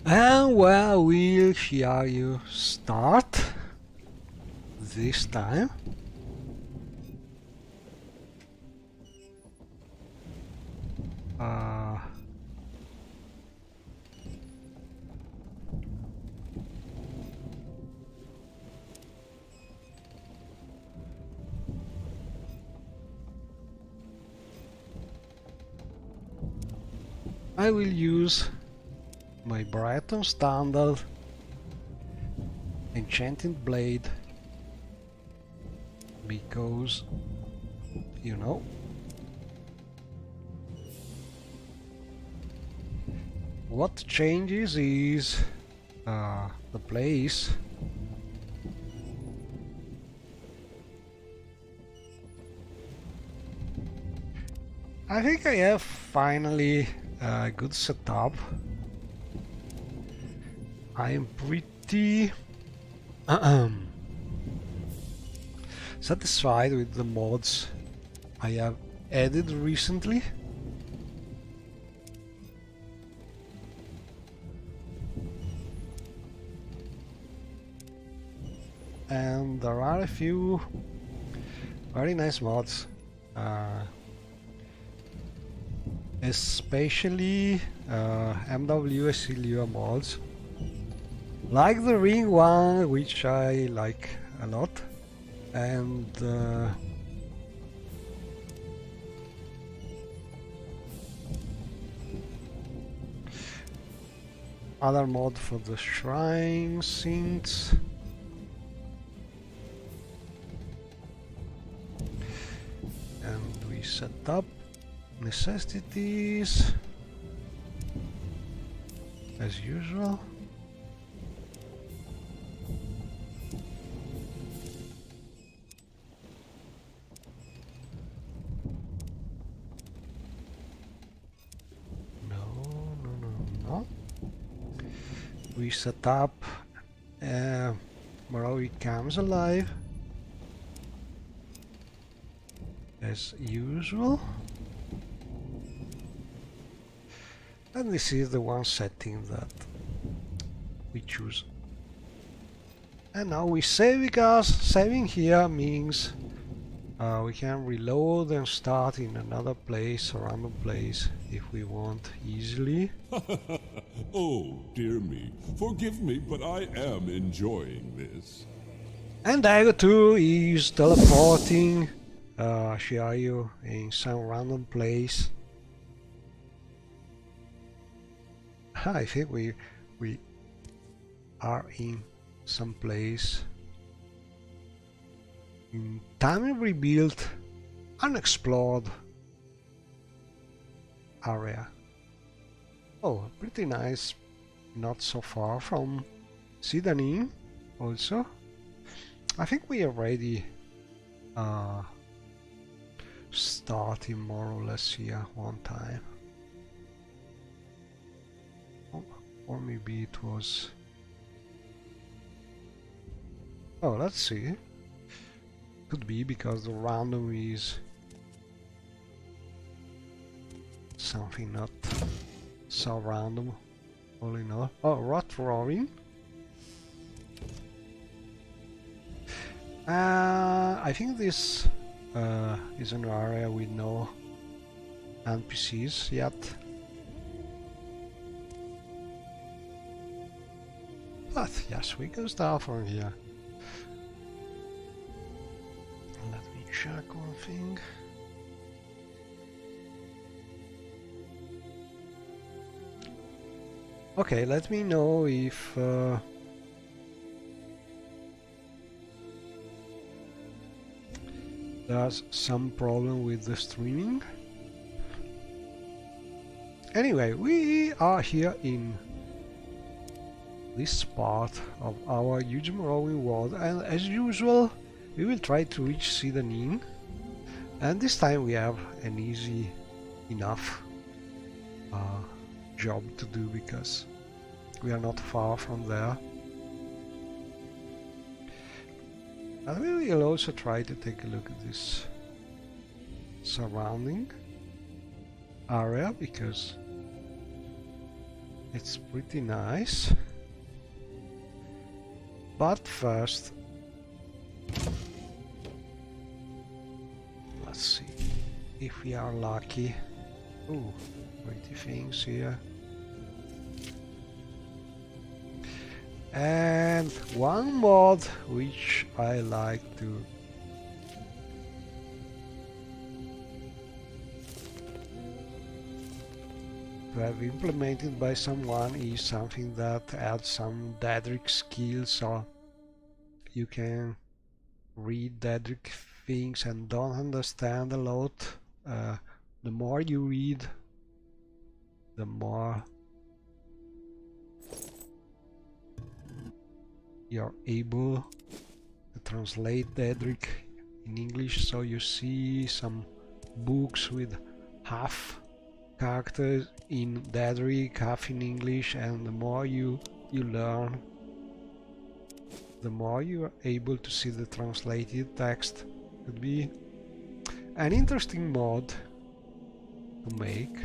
And where will you start this time? Uh, I will use my Brighton standard enchanted blade because, you know, what changes is the place. I think I have finally a good setup. I am pretty satisfied with the mods I have added recently. And there are a few very nice mods, especially MWS Lua mods, like the ring one, which I like a lot, and other mod for the shrine scenes. And we set up necessities as usual. No. We set up Morrowind comes alive as usual. And this is the one setting that we choose. And now we save, because saving here means we can reload and start in another place, a random place, if we want, easily. Oh, dear me. Forgive me, but I am enjoying this. And Dagger 2 is teleporting Shiayu in some random place. I think we are in some place in time rebuilt, unexplored area. Oh, pretty nice, not so far from Sidanin also. I think we are ready starting more or less here one time. Or maybe it was... Oh, let's see. Could be because the random is something not so random, all in all. Oh, rot roaring. I think this is an area with no NPCs yet. But yes, we can start from here. Let me check one thing. Okay, let me know if there's some problem with the streaming. Anyway, we are here in this part of our huge Morrowind World, and as usual we will try to reach Sidanin, and this time we have an easy enough job to do because we are not far from there. And we will also try to take a look at this surrounding area, because It's pretty nice. But first, let's see if we are lucky. Ooh, pretty things here. And one mod which I like to have implemented by someone is something that adds some Daedric skills, so you can read Daedric things and don't understand a lot. The more you read, the more you're able to translate Daedric in English. So you see some books with half characters in Daedric, half in English, and the more you learn, the more you are able to see the translated text. Could be an interesting mod to make.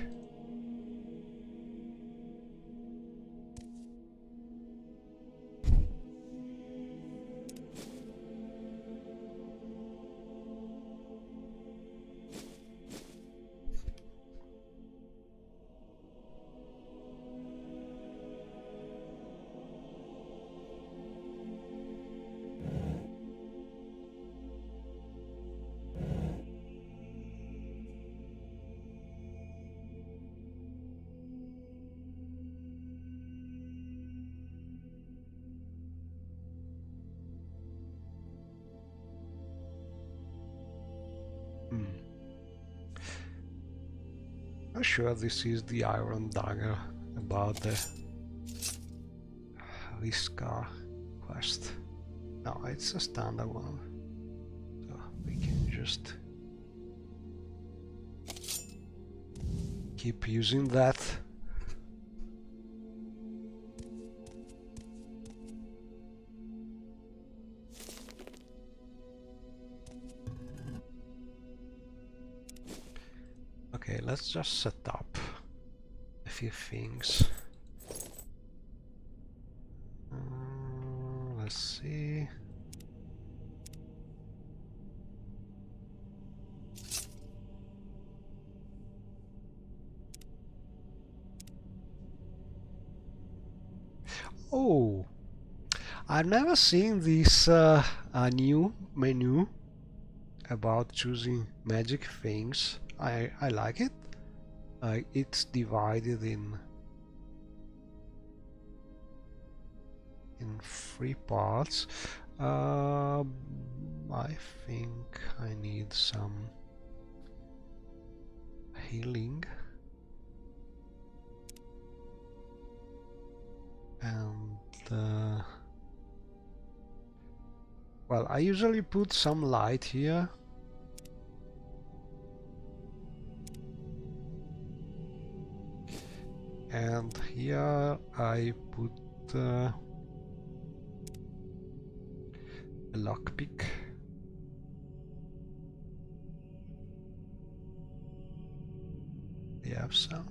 I'm sure this is the Iron Dagger about the Viscar quest. No, it's a standard one. So we can just keep using that. Okay, let's just set up a few things. Let's see. Oh, I've never seen this new menu about choosing magic things. I like it. It's divided in 3 parts. I think I need some healing, and well, I usually put some light here. And here I put a lockpick. We have some.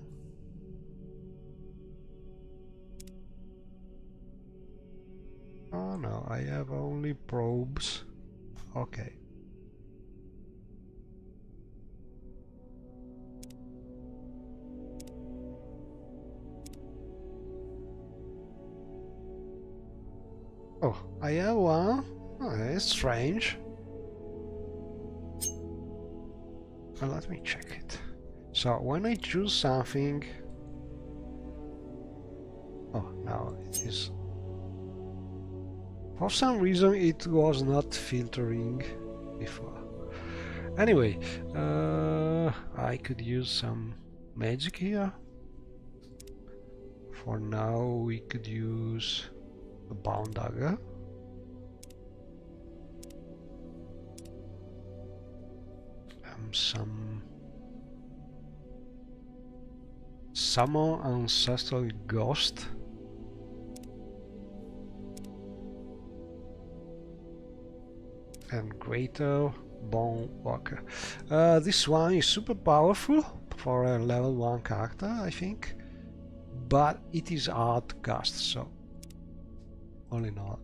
Oh no, I have only probes. Okay. Oh, I have one. Oh, it's strange. Well, let me check it. So when I choose something... Oh, now it is... For some reason it was not filtering before. Anyway, I could use some magic here. For now we could use a bound dagger. Some summon ancestral ghost. And greater bone walker. This one is super powerful for a level 1 character, I think. but it is hard to cast, so all in all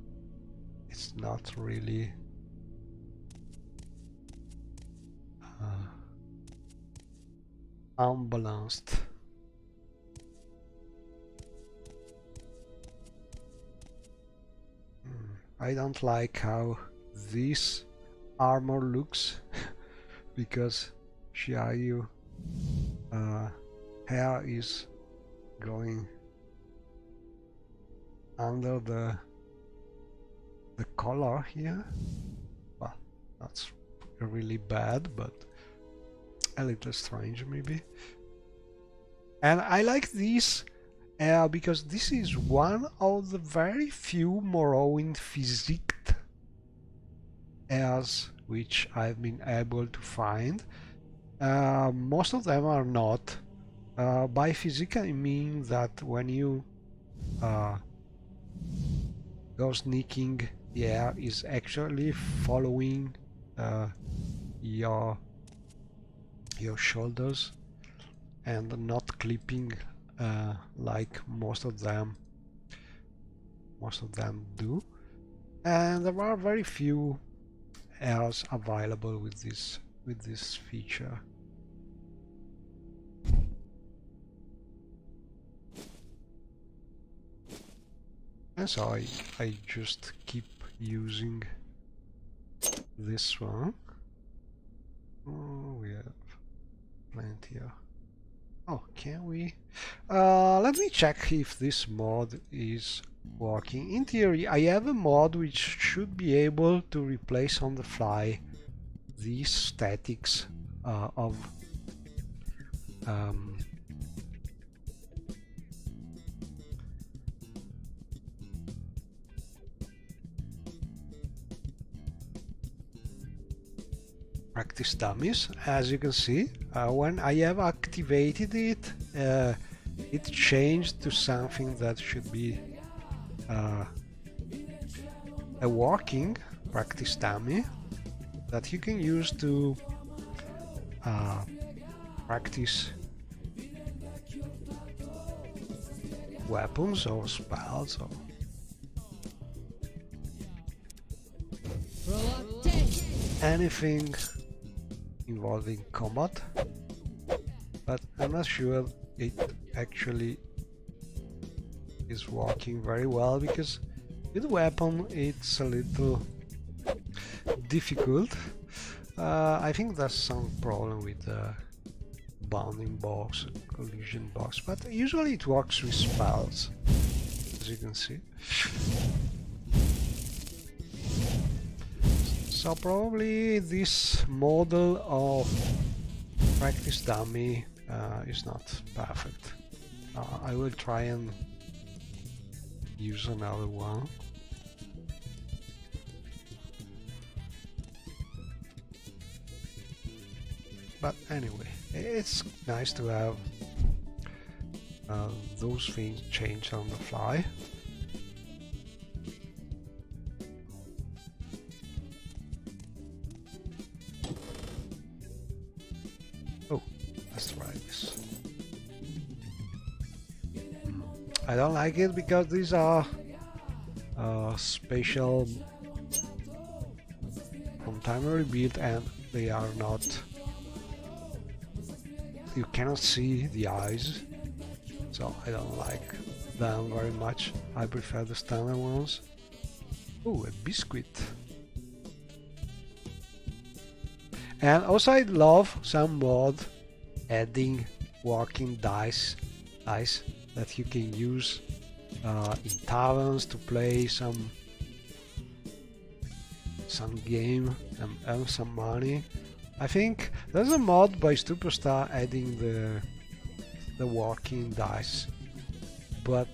it's not really unbalanced. I don't like how this armor looks because Shiayu hair is going under the collar here. Well, that's really bad, but a little strange maybe. And I like this because this is one of the very few Morrowind physicked airs which I've been able to find. Most of them are not. By physique I mean that when you go sneaking, the air is actually following your shoulders and not clipping like most of them do. And there are very few airs available with this feature. And so I just keep using this one. Oh, we have plenty of... Oh, can we? Let me check if this mod is working. In theory, I have a mod which should be able to replace on the fly these statics of practice dummies. As you can see, when I have activated it, it changed to something that should be a working practice dummy that you can use to practice weapons or spells or anything involving combat, but I'm not sure it actually is working very well because with weapon it's a little difficult. I think there's some problem with the bounding box, collision box, but usually it works with spells, as you can see. So probably this model of practice dummy is not perfect. I will try and use another one. But anyway, it's nice to have those things changed on the fly. Oh, let's try this. I don't like it because these are special from timer build and they are not... You cannot see the eyes, so I don't like them very much. I prefer the standard ones. Oh, a biscuit. And also I love some mod adding working dice that you can use in taverns to play some game and earn some money. I think there's a mod by Superstar adding the working dice, but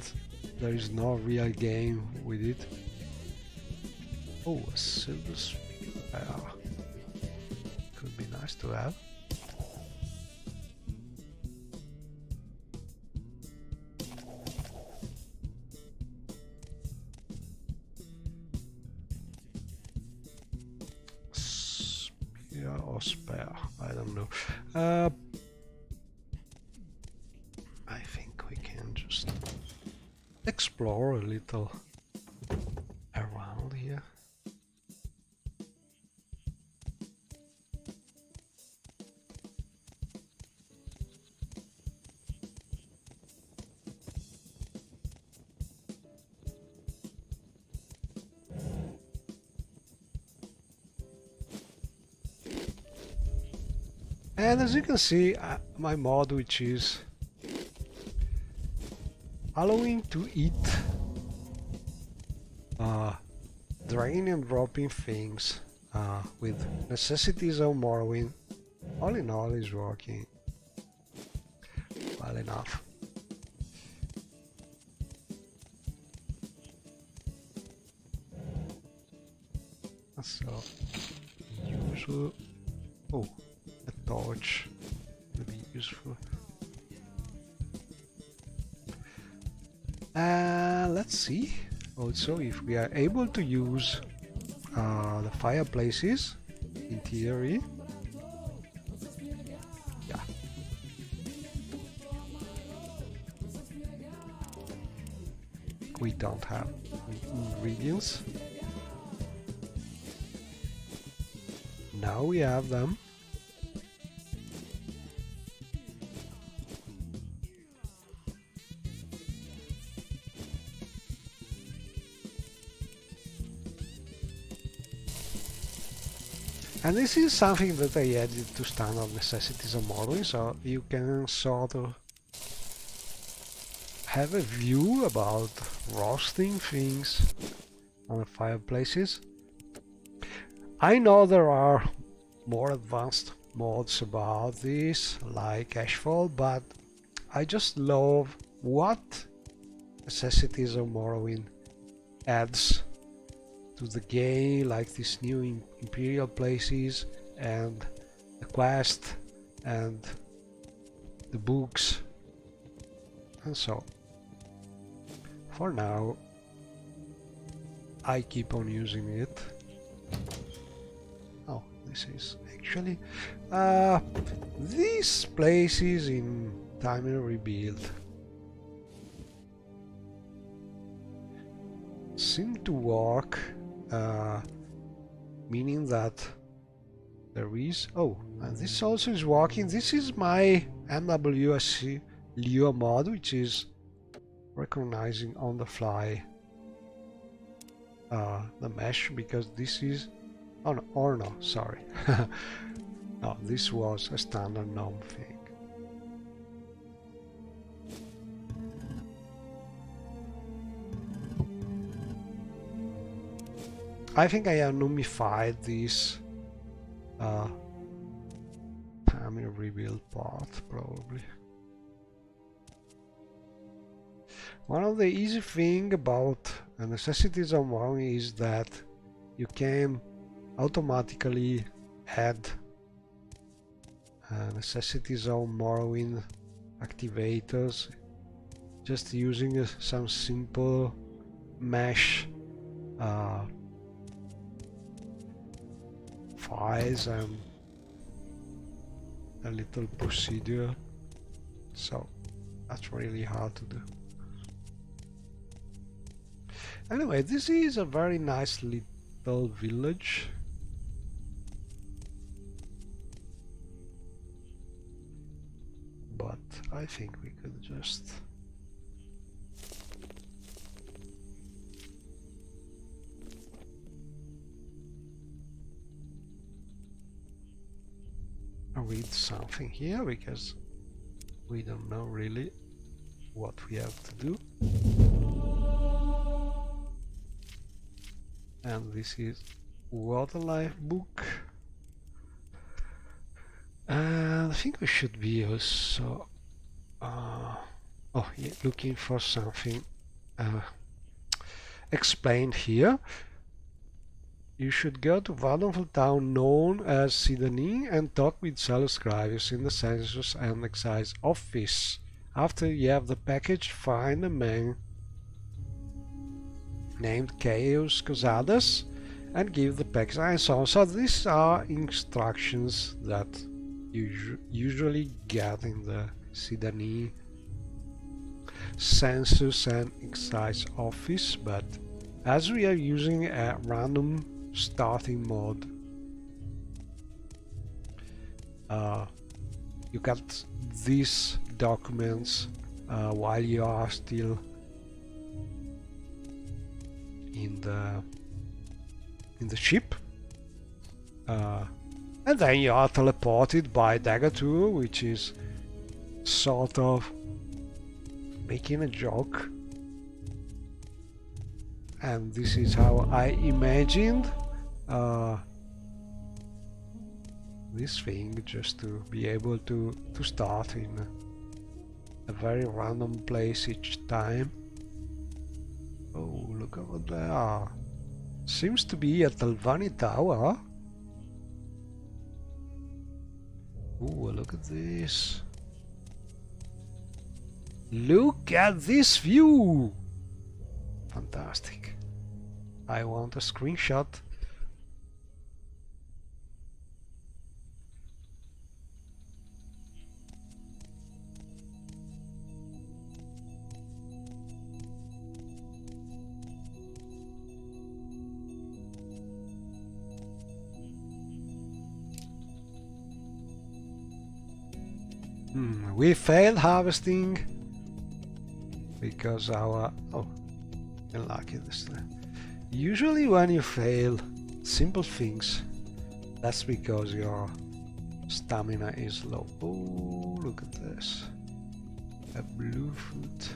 there is no real game with it. Oh, a silver spare. Could be nice to have. Or spare, I don't know. I think we can just explore a little around here. And as you can see, my mod, which is allowing to eat dragging and dropping things with necessities of Morrowind, all in all is working well enough. So, usual. Oh, a torch will be useful. Let's see also if we are able to use the fireplaces in theory. Yeah. We don't have ingredients. Now we have them. And this is something that I added to standard necessities of Morrowind, so you can sort of have a view about roasting things on the fireplaces. I know there are more advanced mods about this, like Ashfall, but I just love what necessities of Morrowind adds to the game, like these new imperial places and the quest and the books, and so for now I keep on using it. Oh, this is actually these places in Time and Rebuild seem to work, meaning that there is... Oh, and this also is working. This is my MWSC Lua mod, which is recognizing on the fly the mesh, because this is... Oh no, or no, sorry. No, this was a standard gnome thing. I think I have numified this Tamil rebuild part, probably. One of the easy thing about the necessities of Morrowind is that you can automatically add necessities of Morrowind activators just using some simple mesh files and a little procedure, so that's really hard to do. Anyway, this is a very nice little village. But I think we could just read something here, because we don't know really what we have to do. And this is Waterlife book. And I think we should be also looking for something explained here. You should go to wonderful town known as Sidani and talk with Salus in the census and excise office. After you have the package, find a man named Chaos Cosadas and give the package and so on. So these are instructions that you usually get in the Sidani census and excise office, but as we are using a random starting mode, you got these documents while you are still in the ship, and then you are teleported by Dagger 2, which is sort of making a joke, and this is how I imagined this thing, just to be able to start in a very random place each time. Oh, look over there. Seems to be a Talvani tower. Oh, look at this. Look at this view! Fantastic. I want a screenshot. We failed harvesting because our... oh, unlucky this time. Usually when you fail simple things, that's because your stamina is low. Oh, look at this. A blue fruit.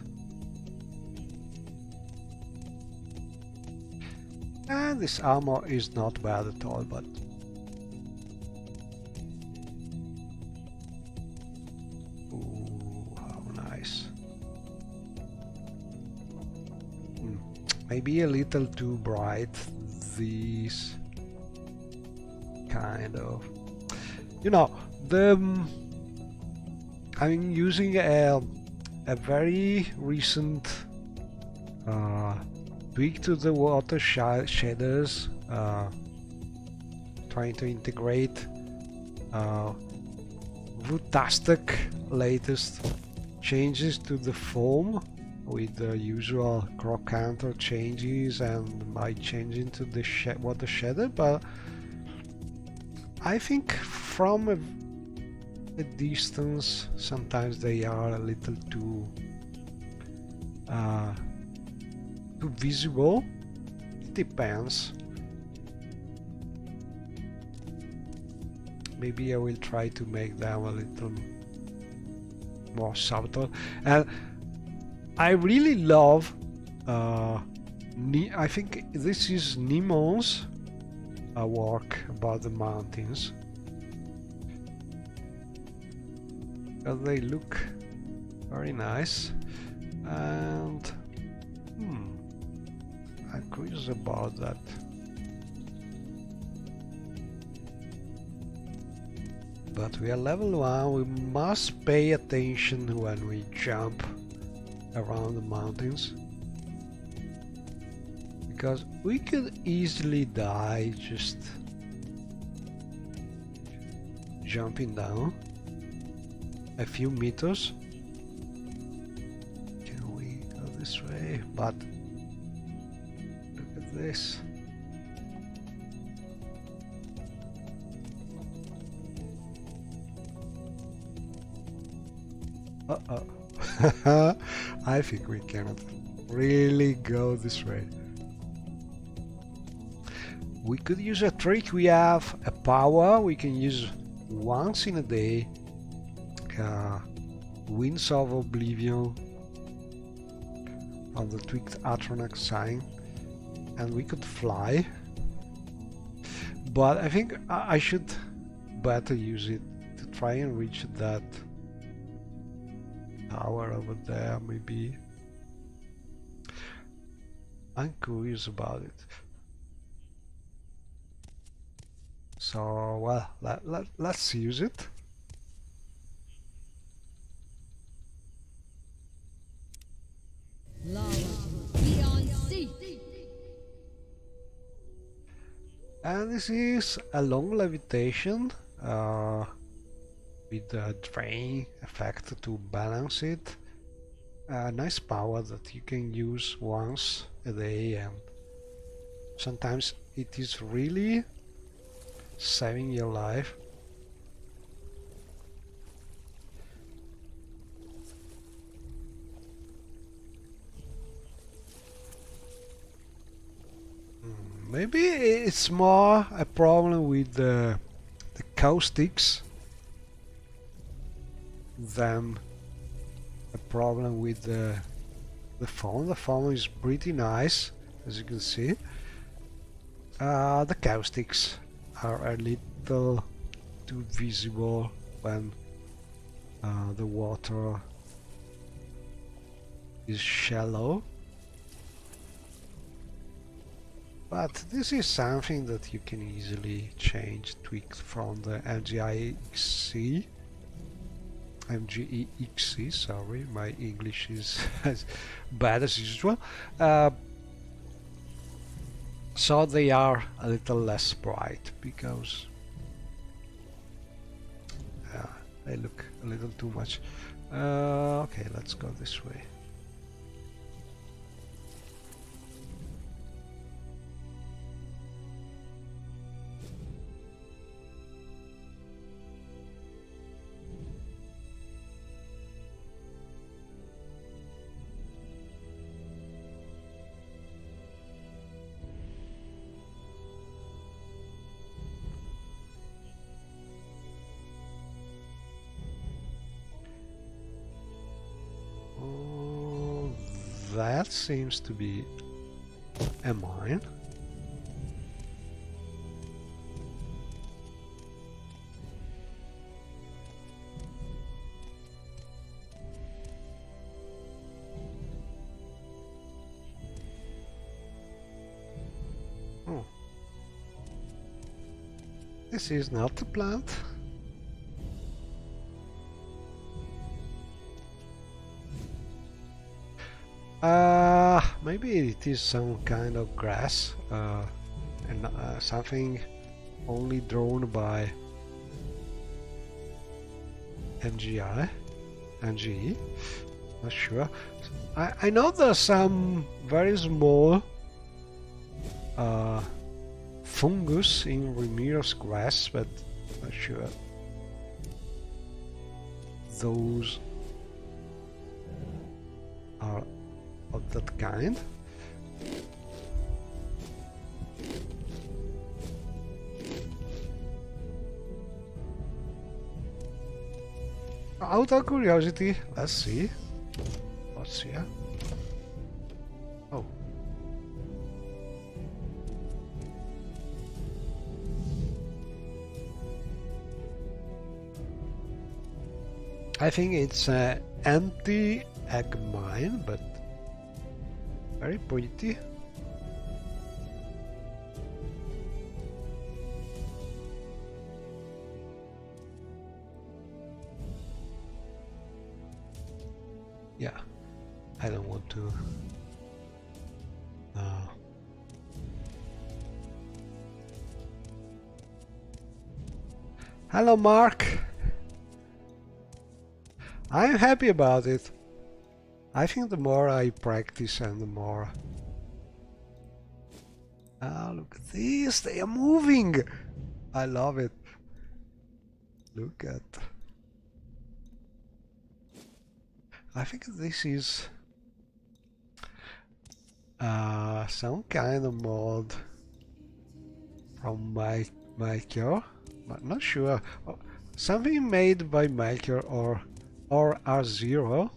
And this armor is not bad at all, but maybe a little too bright, these kind of, you know, I'm using a very recent tweak to the water shaders, trying to integrate Vutastic latest changes to the foam, with the usual growth counter changes and my changing to the water shader, but I think from a distance sometimes they are a little too visible. It depends. Maybe I will try to make them a little more subtle. And I really love, I think this is Nimon's work about the mountains, because they look very nice, and I'm curious about that. But we are level 1, we must pay attention when we jump around the mountains, because we could easily die just jumping down a few meters. Can we go this way? But look at this. I think we cannot really go this way. We could use a trick. We have a power we can use once in a day, Winds of Oblivion on the tweaked Atronax sign, and we could fly, but I think I should better use it to try and reach that tower over there. Maybe I'm curious about it. So well, let's use it. And this is a long levitation with a drain effect to balance it. a nice power that you can use once a day, and sometimes it is really saving your life. Maybe it's more a problem with the caustics than a problem with the phone. The phone is pretty nice, as you can see. The caustics are a little too visible when the water is shallow. But this is something that you can easily change, tweak from the MGEXC, sorry, my English is as bad as usual. So they are a little less bright, because they look a little too much. Okay, let's go this way. That seems to be a mine. Oh. This is not a plant. Maybe it is some kind of grass, and something only drawn by MGE, not sure. I know there's some very small fungus in Ramiro's grass, but not sure those are of that kind. Out of curiosity, let's see what's here. Oh. I think it's an anti-egg mine, but very pretty. Yeah, I don't want to Hello, Mark. I'm happy about it. I think the more I practice and the more... Ah, look at this, they are moving! I love it. Look at... I think this is some kind of mod from Melchior, but not sure. Oh, something made by Melchior or R0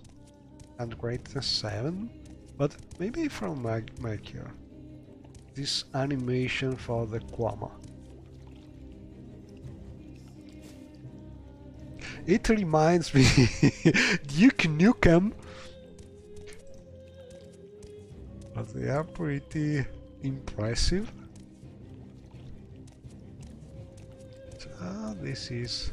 and greatness 7, but maybe from Melchior. This animation for the Quama. It reminds me Duke Nukem, but they are pretty impressive. So this is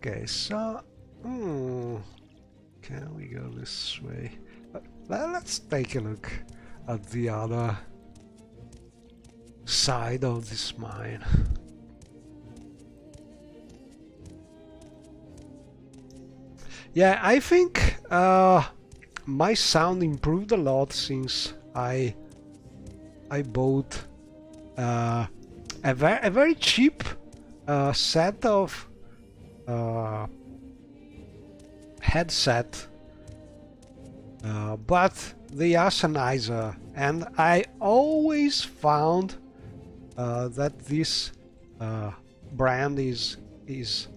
Okay, so can we go this way? Let's take a look at the other side of this mine. Yeah, I think my sound improved a lot since I bought a very cheap set of headset, but they are Sennheiser, and I always found that this brand is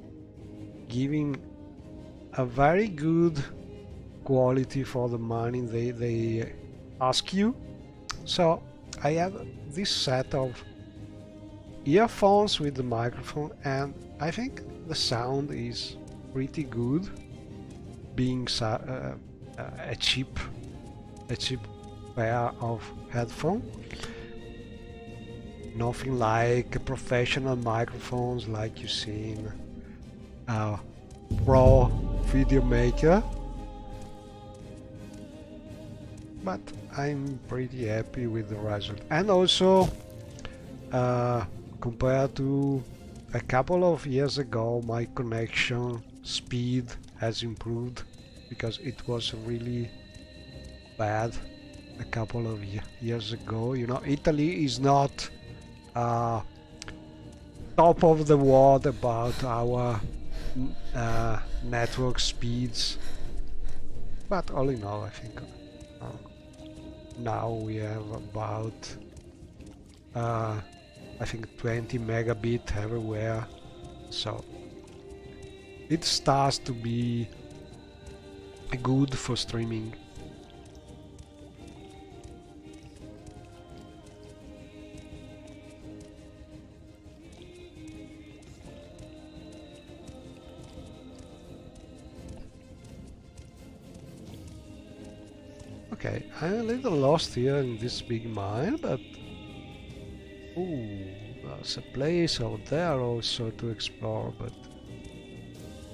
giving a very good quality for the money they ask you. So I have this set of earphones with the microphone, and I think the sound is pretty good, being a cheap pair of headphones. Nothing like professional microphones like you see in pro video maker, but I'm pretty happy with the result. And also compared to a couple of years ago, my connection speed has improved, because it was really bad a couple of years ago. You know, Italy is not top of the world about our network speeds, but all in all, I think now we have about I think 20 megabit everywhere, so it starts to be good for streaming. Okay, I'm a little lost here in this big mine, but ooh, there's a place out there also to explore, but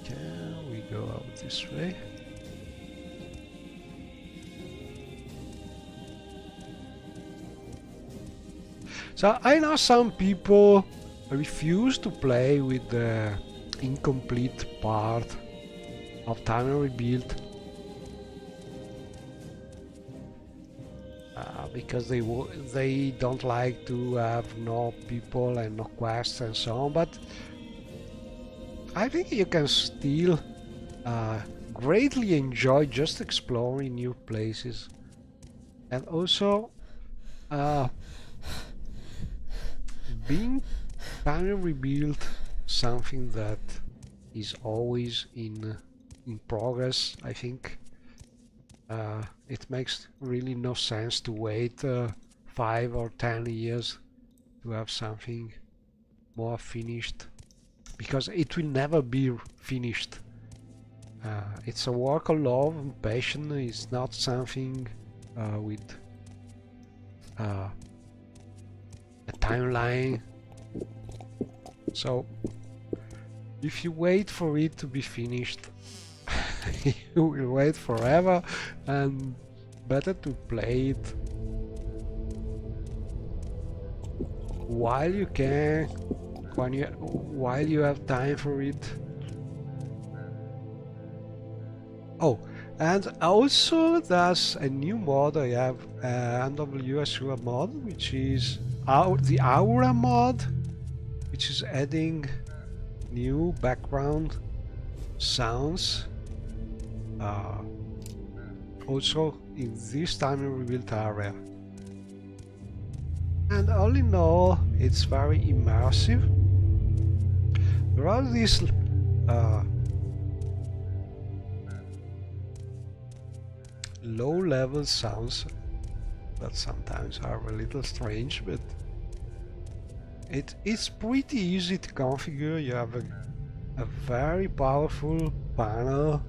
can we go out this way? So I know some people refuse to play with the incomplete part of Time and Rebuild because they don't like to have no people and no quests and so on, but I think you can still greatly enjoy just exploring new places, and also being Time and Rebuild something that is always in progress. I think it makes really no sense to wait 5 or 10 years to have something more finished, because it will never be finished. It's a work of love and passion. It's not something with a timeline. So if you wait for it to be finished, you will wait forever, and better to play it while you can, while you have time for it. Oh, and also there's a new mod. I have NWSU mod, which is the Aura mod, which is adding new background sounds also in this Time and Rebuild area. And all in all, it's very immersive. There are these low-level sounds that sometimes are a little strange, but it's pretty easy to configure. You have a very powerful panel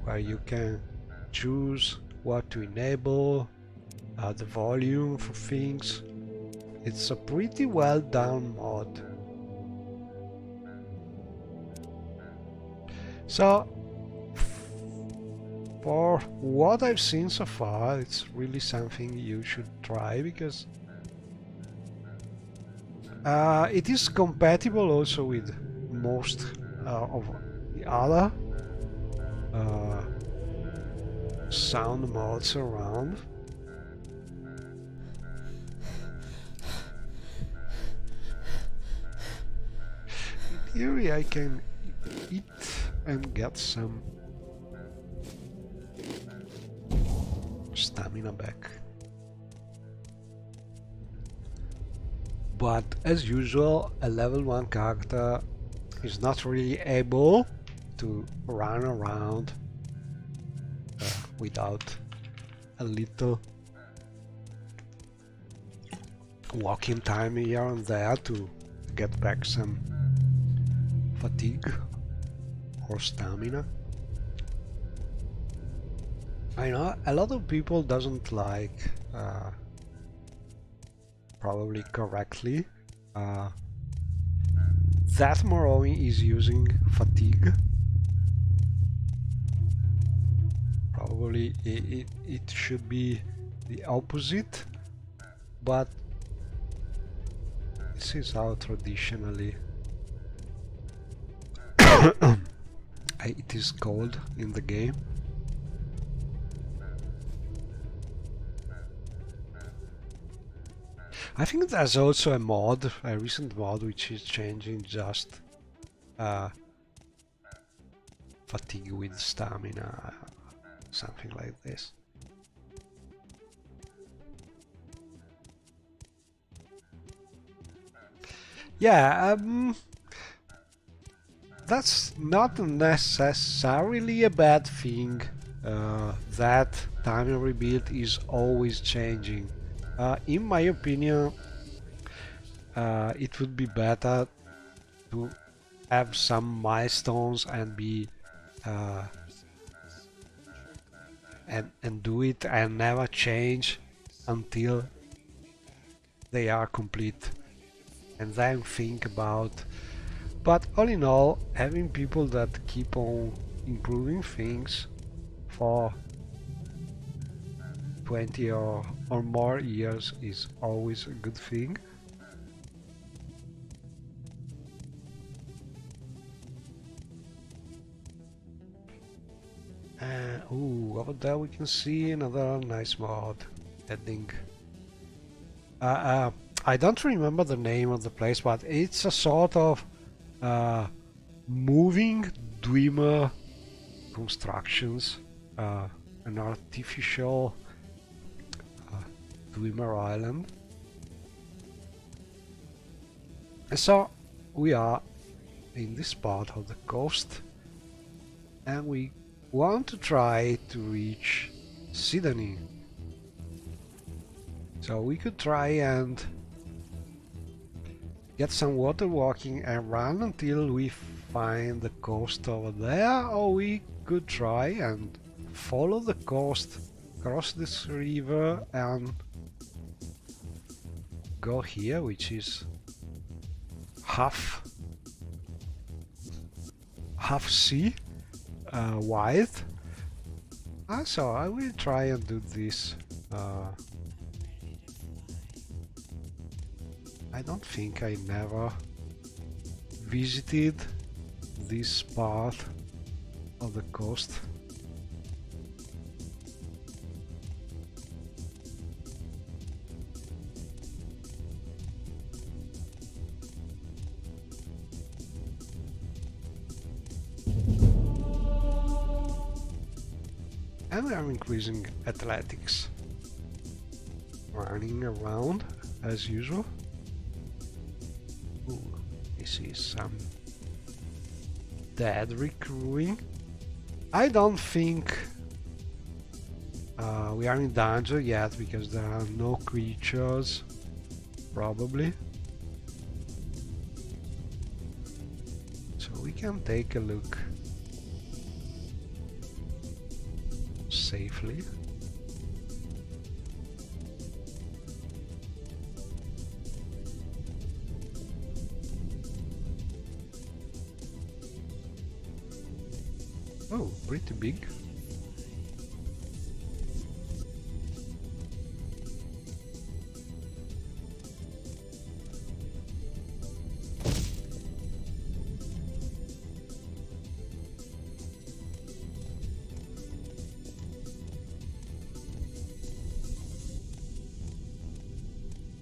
where you can choose what to enable, the volume for things. It's a pretty well done mod. So, for what I've seen so far, it's really something you should try, because it is compatible also with most of the other sound mods around. In theory, I can eat and get some stamina back. But as usual, a level 1 character is not really able to run around without a little walking time here and there to get back some fatigue or stamina. I know a lot of people doesn't like, probably correctly, that Morrowind is using fatigue. Probably it should be the opposite, but this is how traditionally it is called in the game. I think there's also a mod, a recent mod, which is changing just fatigue with stamina, something like this. Yeah, that's not necessarily a bad thing, that time rebuild is always changing. In my opinion, it would be better to have some milestones and be and do it and never change until they are complete, and then think about. But all in all, having people that keep on improving things for 20 or more years is always a good thing. Ooh, over there we can see another nice mod heading. I don't remember the name of the place, but it's a sort of moving Dwemer constructions, an artificial Dwemer island. And so we are in this part of the coast, and we want to try to reach Sydney. So we could try and get some water walking and run until we find the coast over there, or we could try and follow the coast, cross this river and go here, which is half sea wide. So I will try and do this. I don't think I never visited this part of the coast. And we are increasing athletics, running around as usual. Ooh, this is some dead recruiting. I don't think we are in danger yet, because there are no creatures, probably. So we can take a look safely. Oh, pretty big.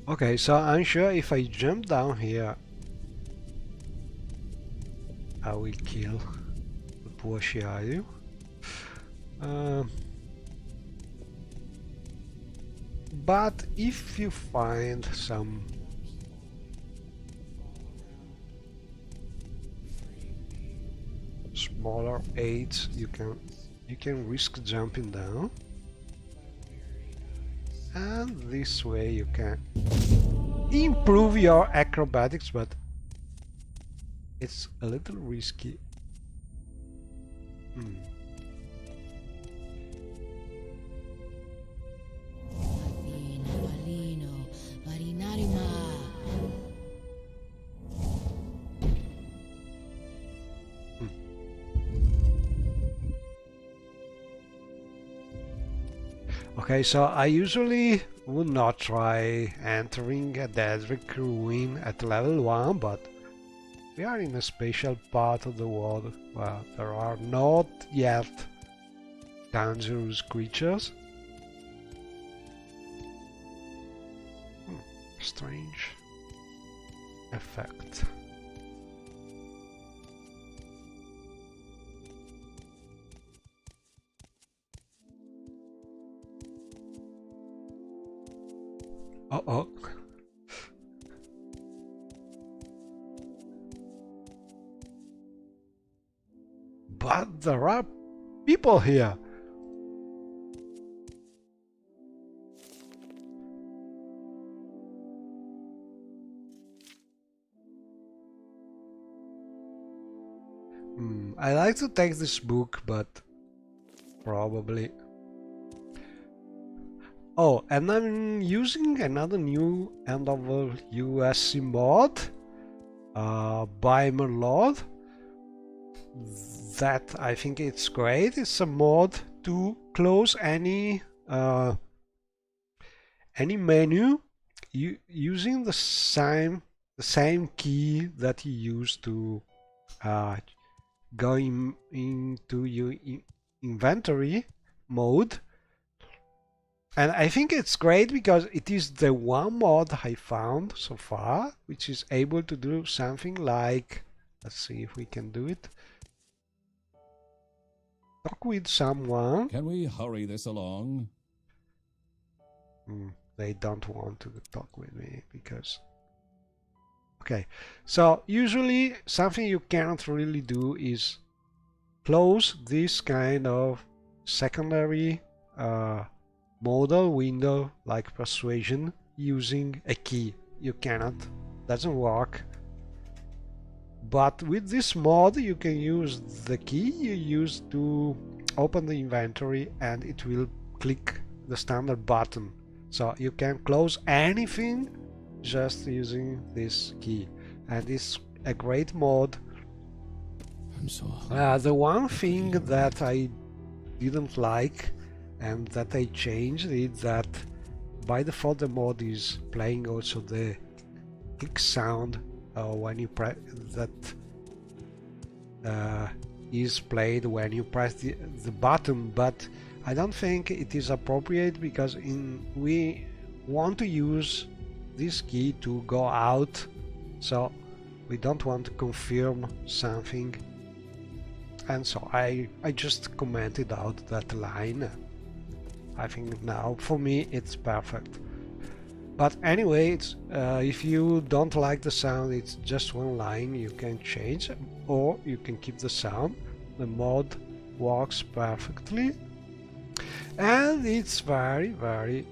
Okay, so I'm sure if I jump down here, I will kill the poor Shiayu. But if you find some smaller aids, you can risk jumping down, and this way you can improve your acrobatics, but it's a little risky. Okay, so I usually would not try entering a Daedric ruin at level 1, but we are in a special part of the world where there are not yet dangerous creatures. Strange effect. Uh-oh. But there are people here. I like to take this book, but probably... Oh, and I'm using another new end-level USC mod, brim Lord. That I think it's great. It's a mod to close any menu using the same key that you use to go into your inventory mode. And I think it's great because it is the one mod I found so far which is able to do something like, let's see if we can do it. Talk with someone. Can we hurry this along? They don't want to talk with me because... Okay, so usually something you can't really do is close this kind of secondary modal window like persuasion using a key. You cannot, doesn't work. But with this mod you can use the key you use to open the inventory and it will click the standard button. So you can close anything just using this key, and it's a great mod. I'm so the one thing that I didn't like and that I changed is that by default the mod is playing also the click sound when you press that is played when you press the button, but I don't think it is appropriate because we want to use this key to go out, so we don't want to confirm something, and so I just commented out that line. I think now for me it's perfect. But anyway, it's, if you don't like the sound, it's just one line, you can change, or you can keep the sound. The mod works perfectly, and it's very, very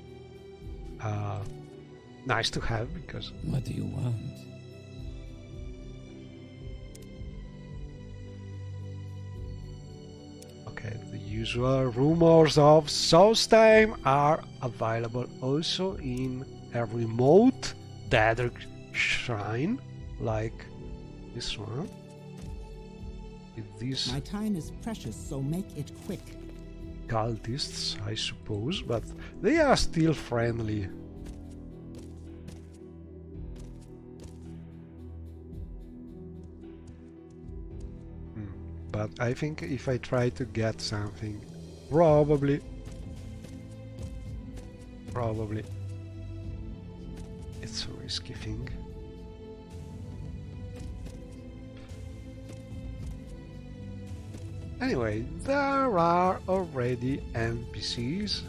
nice to have because... What do you want? Okay, the usual rumors of Solstheim are available also in a remote Daedric shrine like this one. with these My time is precious, so make it quick. cultists, I suppose, but they are still friendly. But I think if I try to get something, probably it's a risky thing. Anyway, there are already NPCs.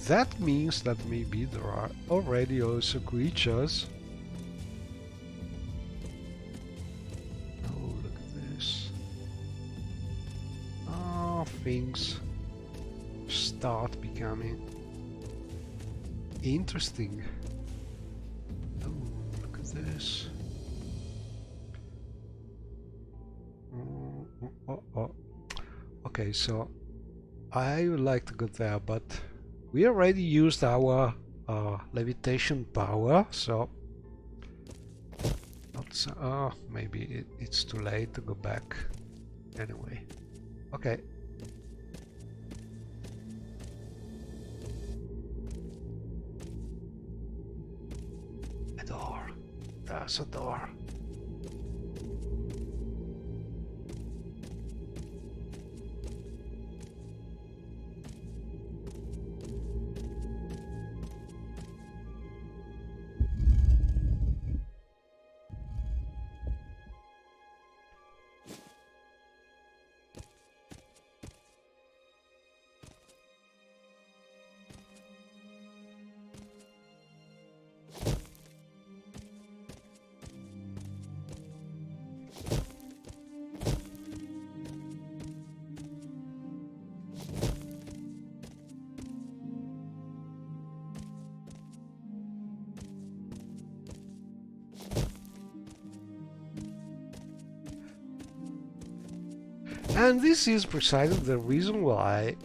That means that maybe there are already also creatures. Oh, look at this. Oh, things start becoming interesting. Oh, look at this. Oh. Okay, so I would like to go there, but we already used our levitation power, so maybe it's too late to go back anyway. Okay. A door. There's a door. And this is precisely the reason why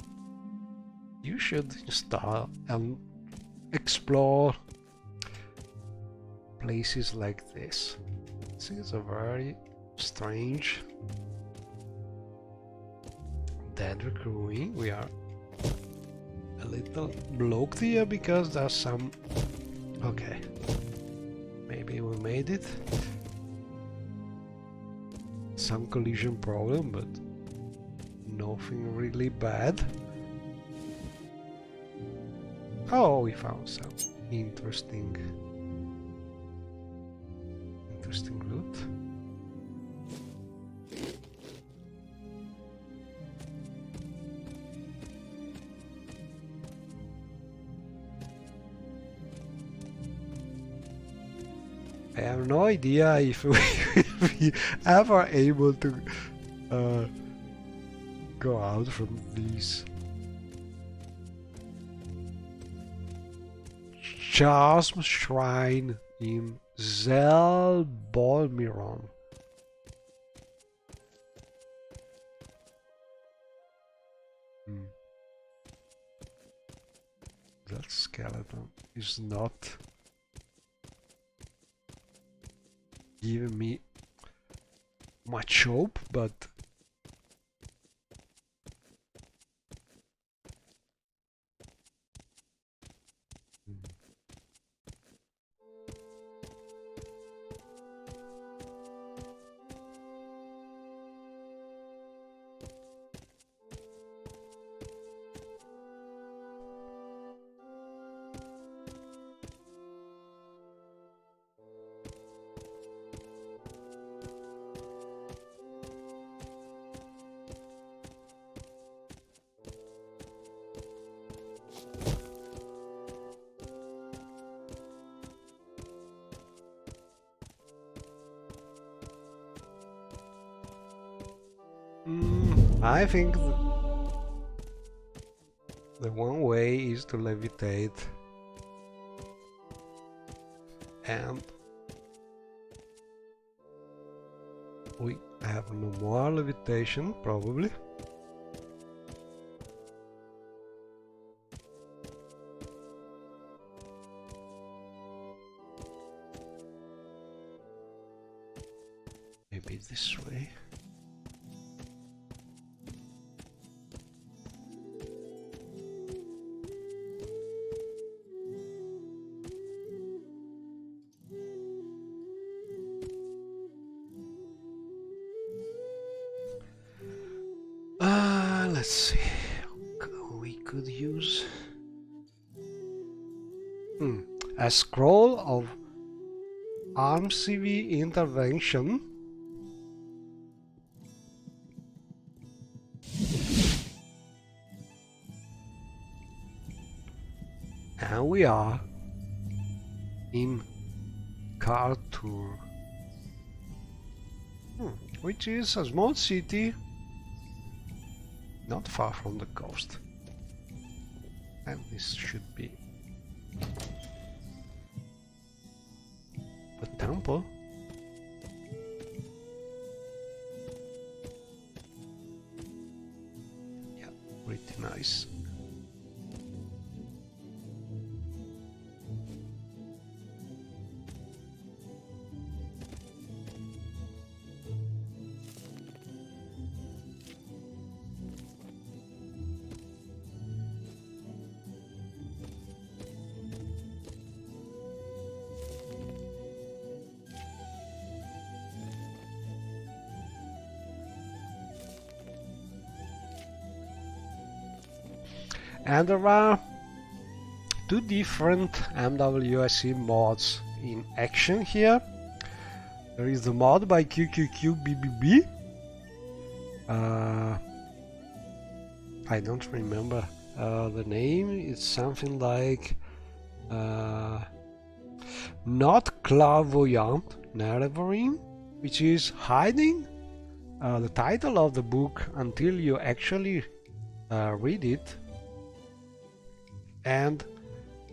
you should install and explore places like this. This is a very strange dead ruin. We are a little blocked here because there's some... Okay, maybe we made it. Some collision problem, but nothing really bad. Oh, we found some interesting loot. I have no idea if we will be ever able to go out from these Charm Shrine in Zelbolmiron. That skeleton is not giving me much hope, but I think the one way is to levitate, and we have no more levitation probably. Maybe this way. Let's see. We could use a scroll of RMCV intervention. And we are in Khartoum, which is a small city not far from the coast. And this should be the temple. Yeah, pretty nice. And there are two different MWSE mods in action here. There is the mod by QQQBBB. I don't remember the name. It's something like not clairvoyant narrating, which is hiding the title of the book until you actually read it. And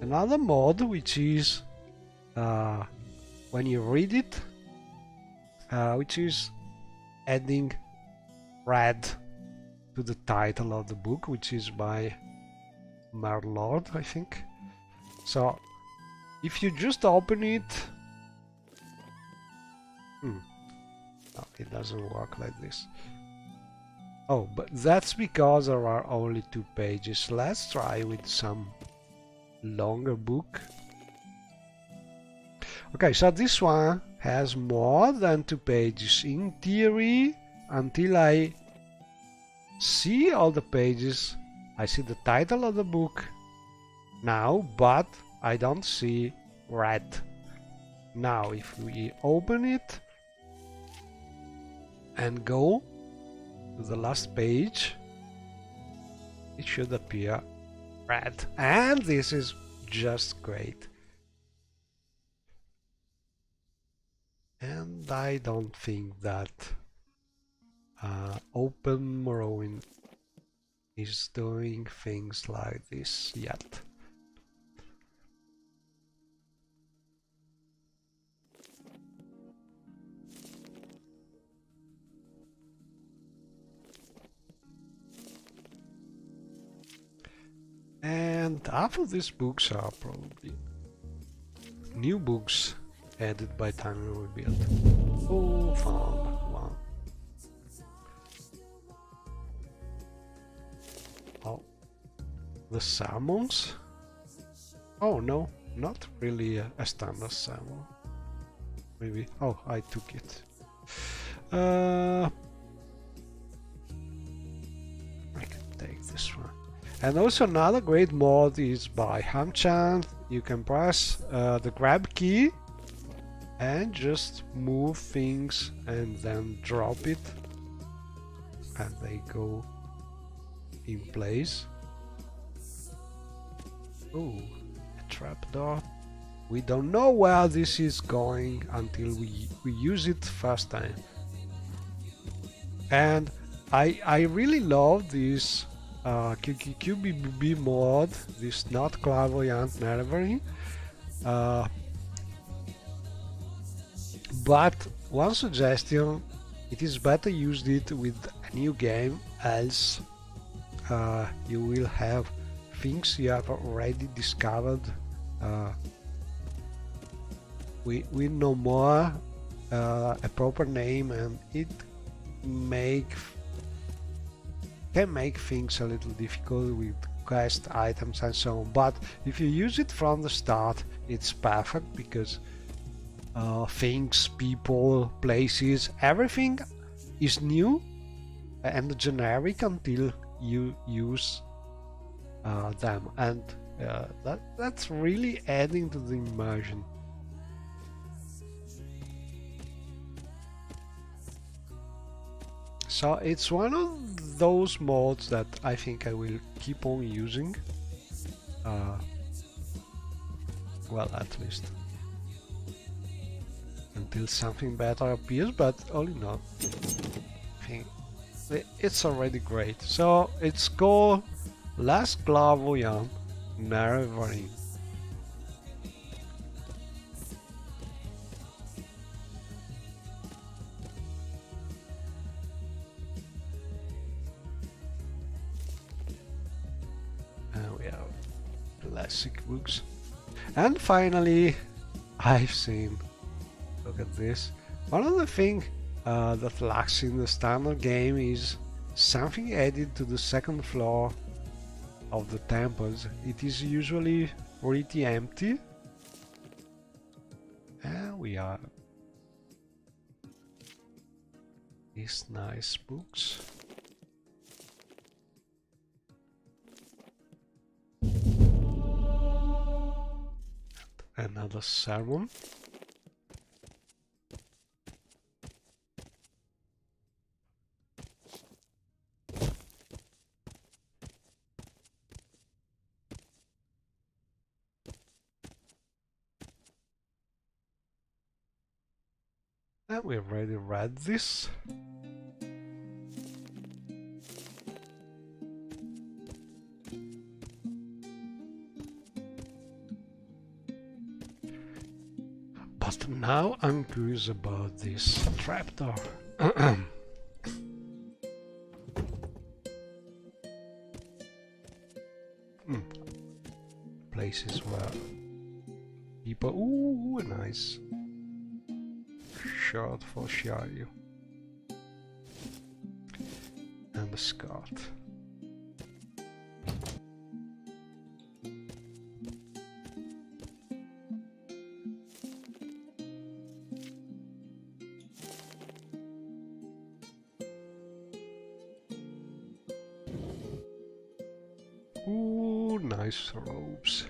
another mod, which is when you read it, which is adding red to the title of the book, which is by Lord, I think. So if you just open it, no, it doesn't work like this. Oh, but that's because there are only 2 pages. Let's try with some longer book. Okay, so this one has more than 2 pages. In theory, until I see all the pages, I see the title of the book now, but I don't see red. Now, if we open it and go to the last page, it should appear red, and this is just great. And I don't think that Open Morrowind is doing things like this yet. And half of these books are probably new books added by time we rebuild. Oh, found one. Oh, the salmons? Oh no, not really a standard salmon. Maybe. Oh, I took it. I can take this one. And also another great mod is by Hamchand. You can press the grab key and just move things and then drop it, and they go in place. Oh, a trapdoor. We don't know where this is going until we use it first time. And I really love this QQQBB mod, this not clairvoyant narrating. But one suggestion, it is better used it with a new game, else you will have things you have already discovered with no more a proper name, and it can make things a little difficult with quest items and so on. But if you use it from the start, it's perfect, because things, people, places, everything is new and generic until you use them, and that's really adding to the immersion. So it's one of those modes that I think I will keep on using. Well, at least until something better appears, but all in all, I think it's already great. So it's called Last Clairvoyant Narrowing. And we have classic books. And finally, I've seen, look at this, one of the things that lacks in the standard game is something added to the second floor of the temples. It is usually pretty empty, and we are these nice books. And another sermon. And we already read this. But now I'm curious about this trapdoor. Places where people... Ooh, nice shirt for Shiaryu. And a skirt. Ooh, nice robes.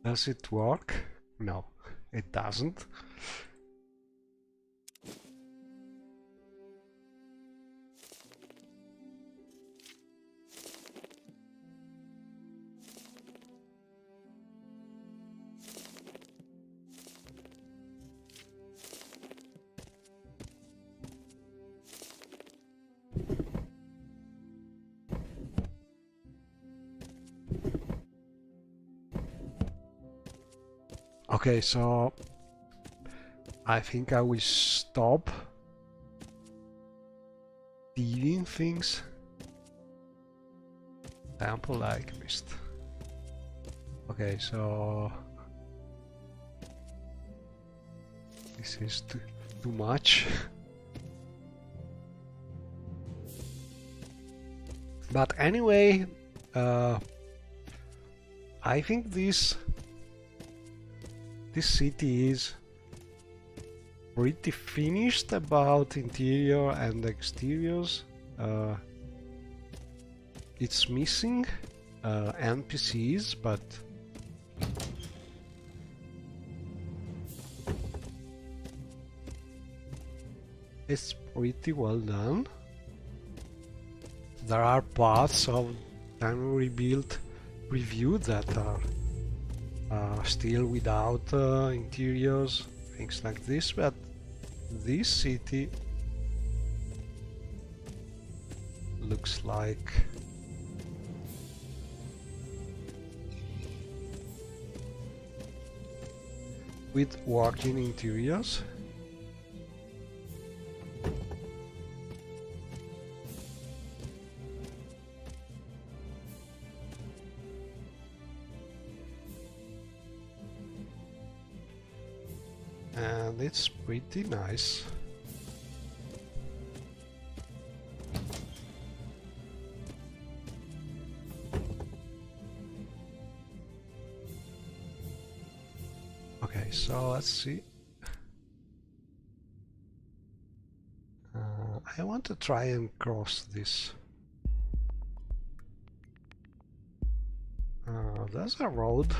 Does it work? No, it doesn't. Okay, so I think I will stop dealing things. Temple Alchemist. Okay, so this is too much. But anyway, I think this city is pretty finished about interior and exteriors. It's missing NPCs, but it's pretty well done. There are parts of Time Rebuild preview that are still without interiors, things like this, but this city looks like with working interiors. And it's pretty nice. Okay, so let's see. I want to try and cross this. There's a road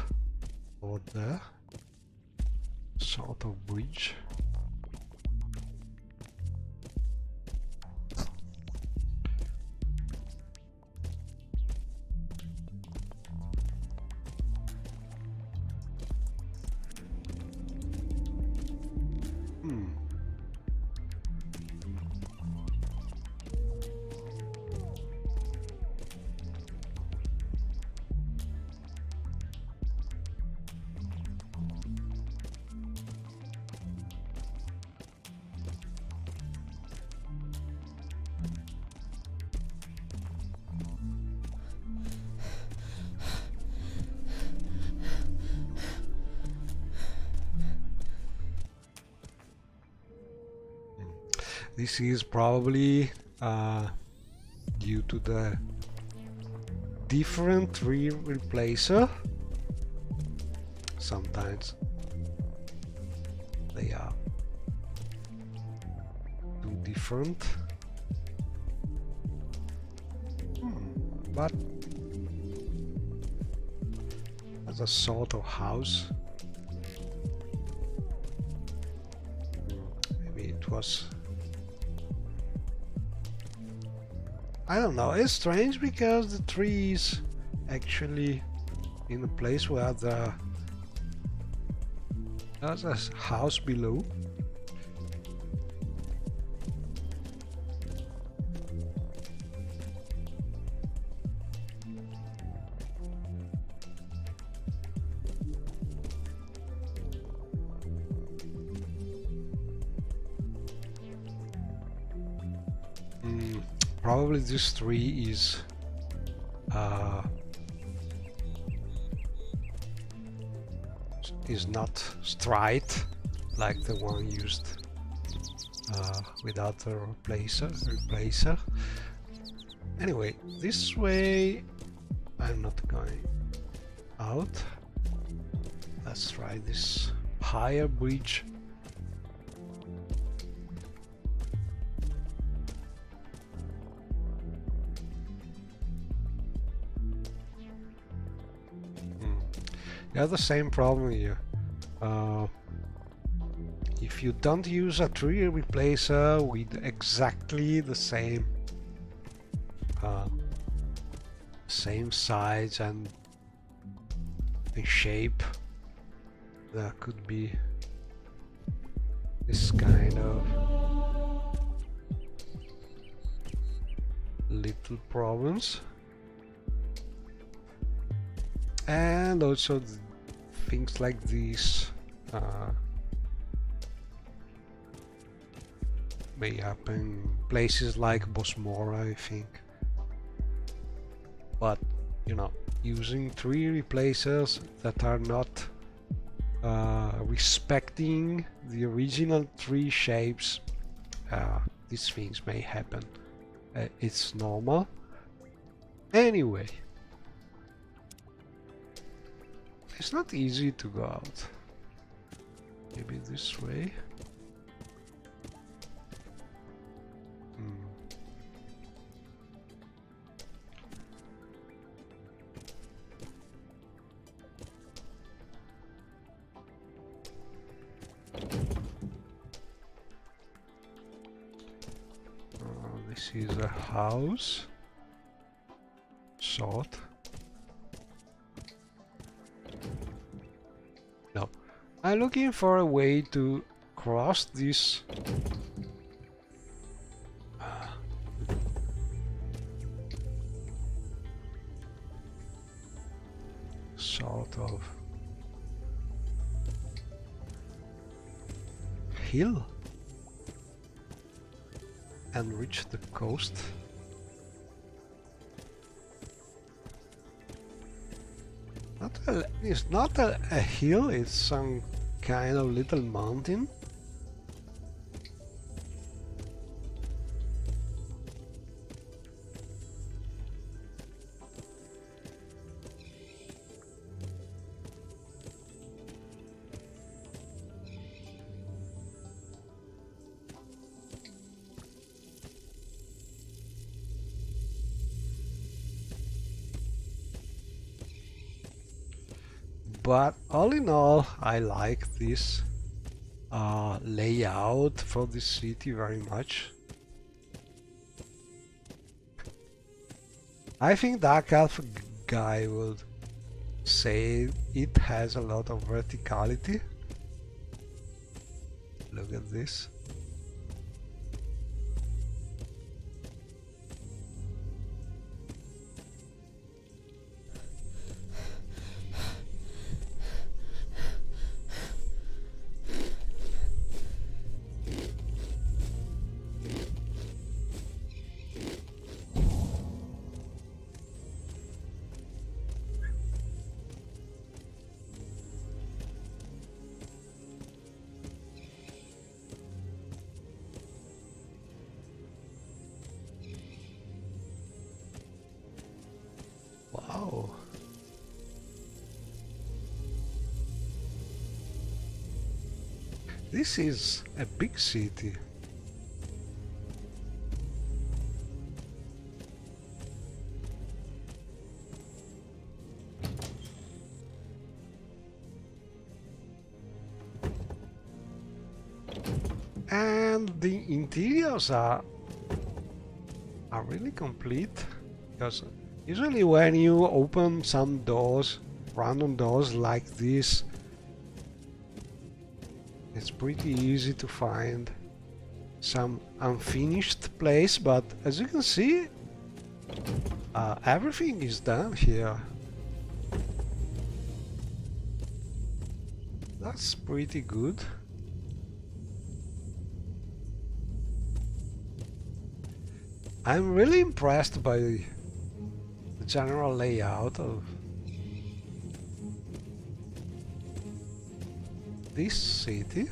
over there. Sort of bridge. This is probably due to the different tree replacer. Sometimes they are too different. But as a sort of house, maybe it was. I don't know, it's strange because the tree is actually in a place where there's a house below. Probably this tree is not straight like the one used without a replacer. Anyway, this way I'm not going out. Let's try this higher bridge. You have the same problem here. If you don't use a tree replacer with exactly the same size and shape, there could be this kind of little problems. And also things like these may happen in places like Bosmora, I think. But you know, using tree replacers that are not respecting the original tree shapes, these things may happen. It's normal. Anyway, it's not easy to go out. Maybe this way. is a house. Sort. No. I'm looking for a way to cross this sort of hill and reach the coast. It's not a hill, it's some kind of little mountain. But all in all, I like this layout for this city very much. I think Dark Elf guy would say it has a lot of verticality. Look at this. Wow. This is a big city. And the interiors are really complete, because usually when you open some doors, random doors like this, it's pretty easy to find some unfinished place, but as you can see, everything is done here. That's pretty good. I'm really impressed by the general layout of this city.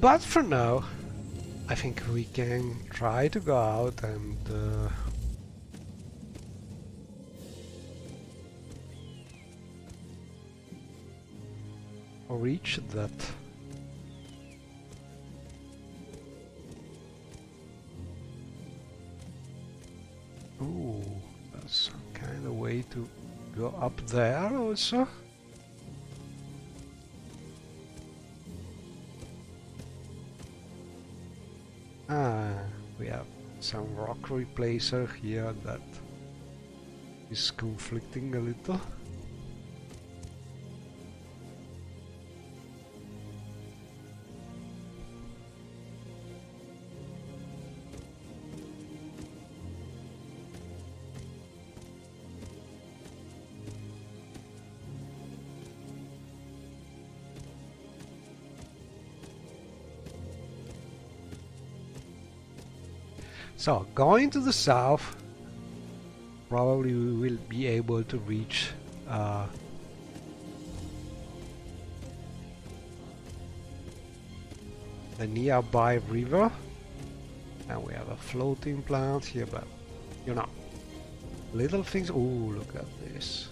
But for now, I think we can try to go out and reach that. Ooh, that's some kind of way to go up there also. We have some rock replacer here that is conflicting a little. So, going to the south, probably we will be able to reach the nearby river. And we have a floating plant here, but you know, little things. Oh, look at this.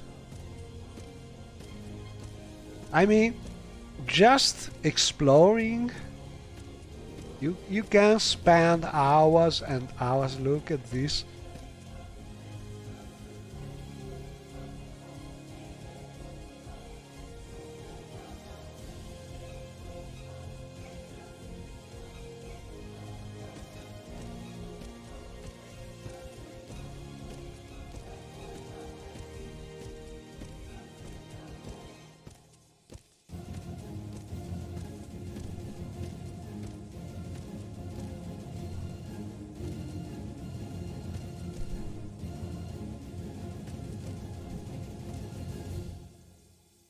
I mean, just exploring. You can spend hours and hours. Look at this.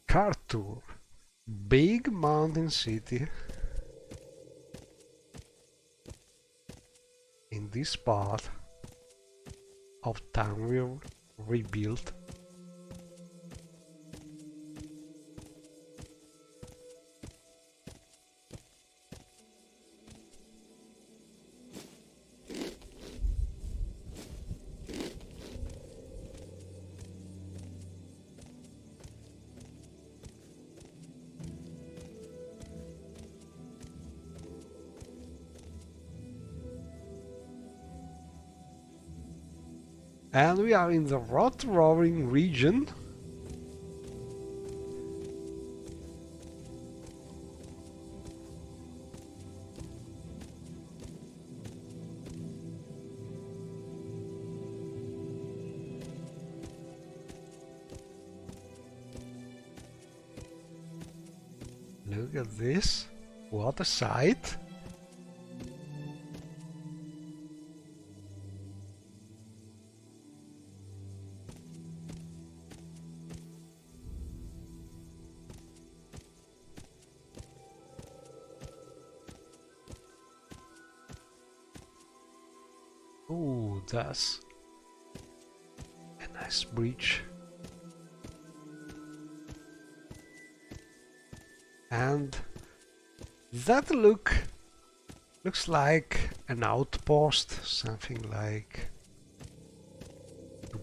Car tour. Big mountain city. In this part of town we rebuilt. And we are in the rot roaring region. Look at this. What a sight. Ooh, that's a nice bridge. And that looks like an outpost, something like to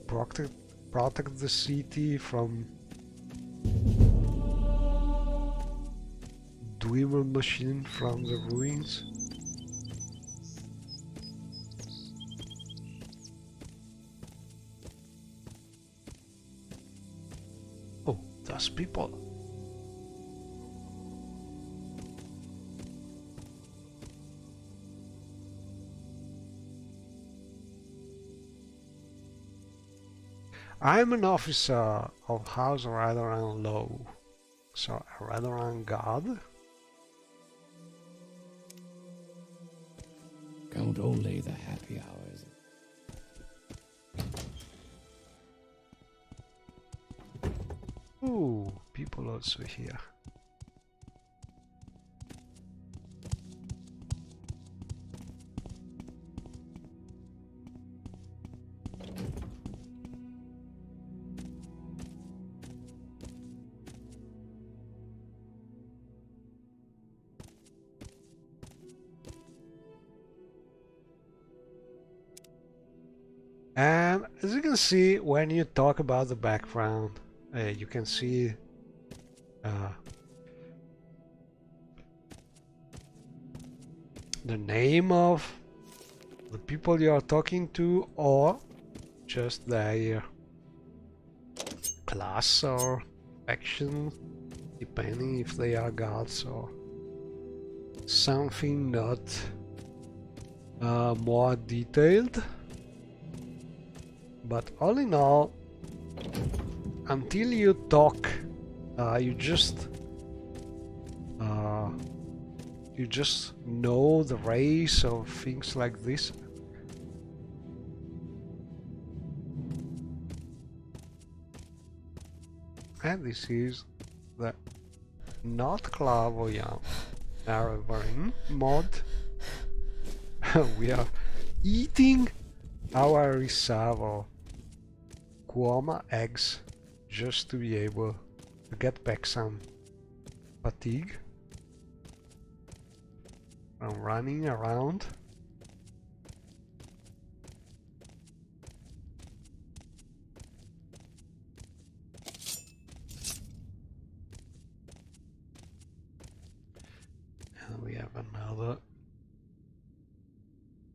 protect the city from Dwemer machine from the ruins. Oh, there's people. I'm an officer of House Radaran Law, so a Radaran god. Count only the happy hours. Ooh, people also here. And as you can see, when you talk about the background, you can see the name of the people you are talking to, or just their class or faction, depending if they are gods or something not more detailed. But all in all, until you talk, you just know the race or things like this. And this is the not clairvoyant narrowing mod. We are eating our reserve of Guama eggs just to be able to get back some fatigue from running around. have another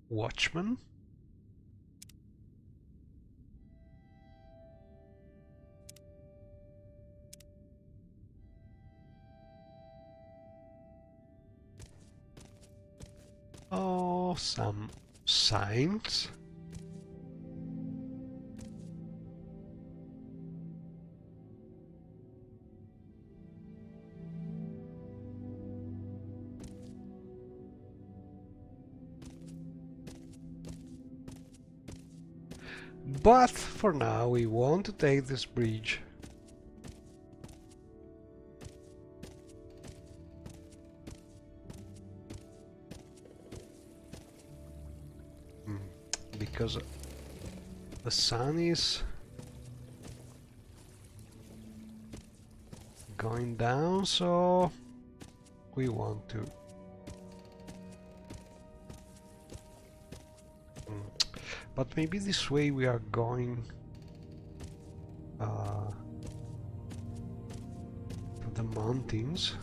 watchman. Oh, some signs. But for now we want to take this bridge. Because the sun is going down, so we want to but maybe this way we are going to the mountains.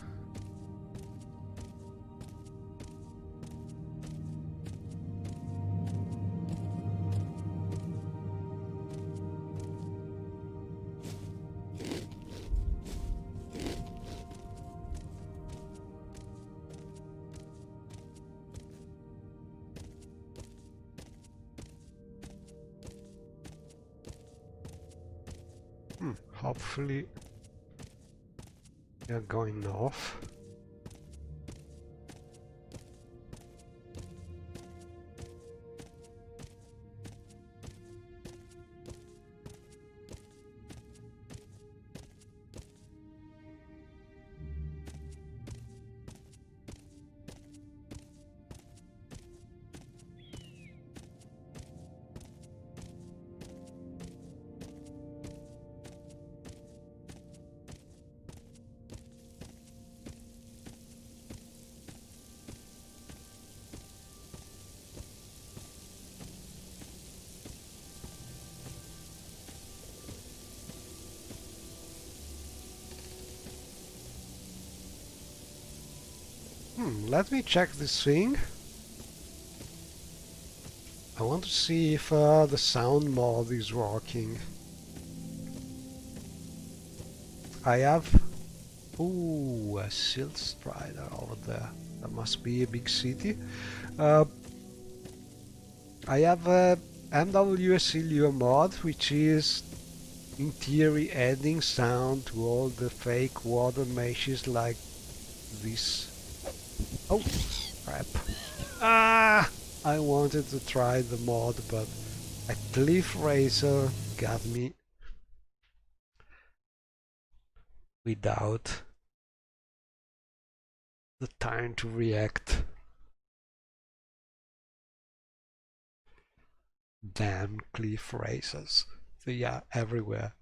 Hopefully we are going north. Let me check this thing. I want to see if the sound mod is working. I have... Ooh, a Silt Strider over there. That must be a big city. I have a MWSLU mod, which is in theory adding sound to all the fake water meshes like this. Oh, crap. Ah! I wanted to try the mod, but a cliff racer got me without the time to react. Damn cliff racers. They are everywhere.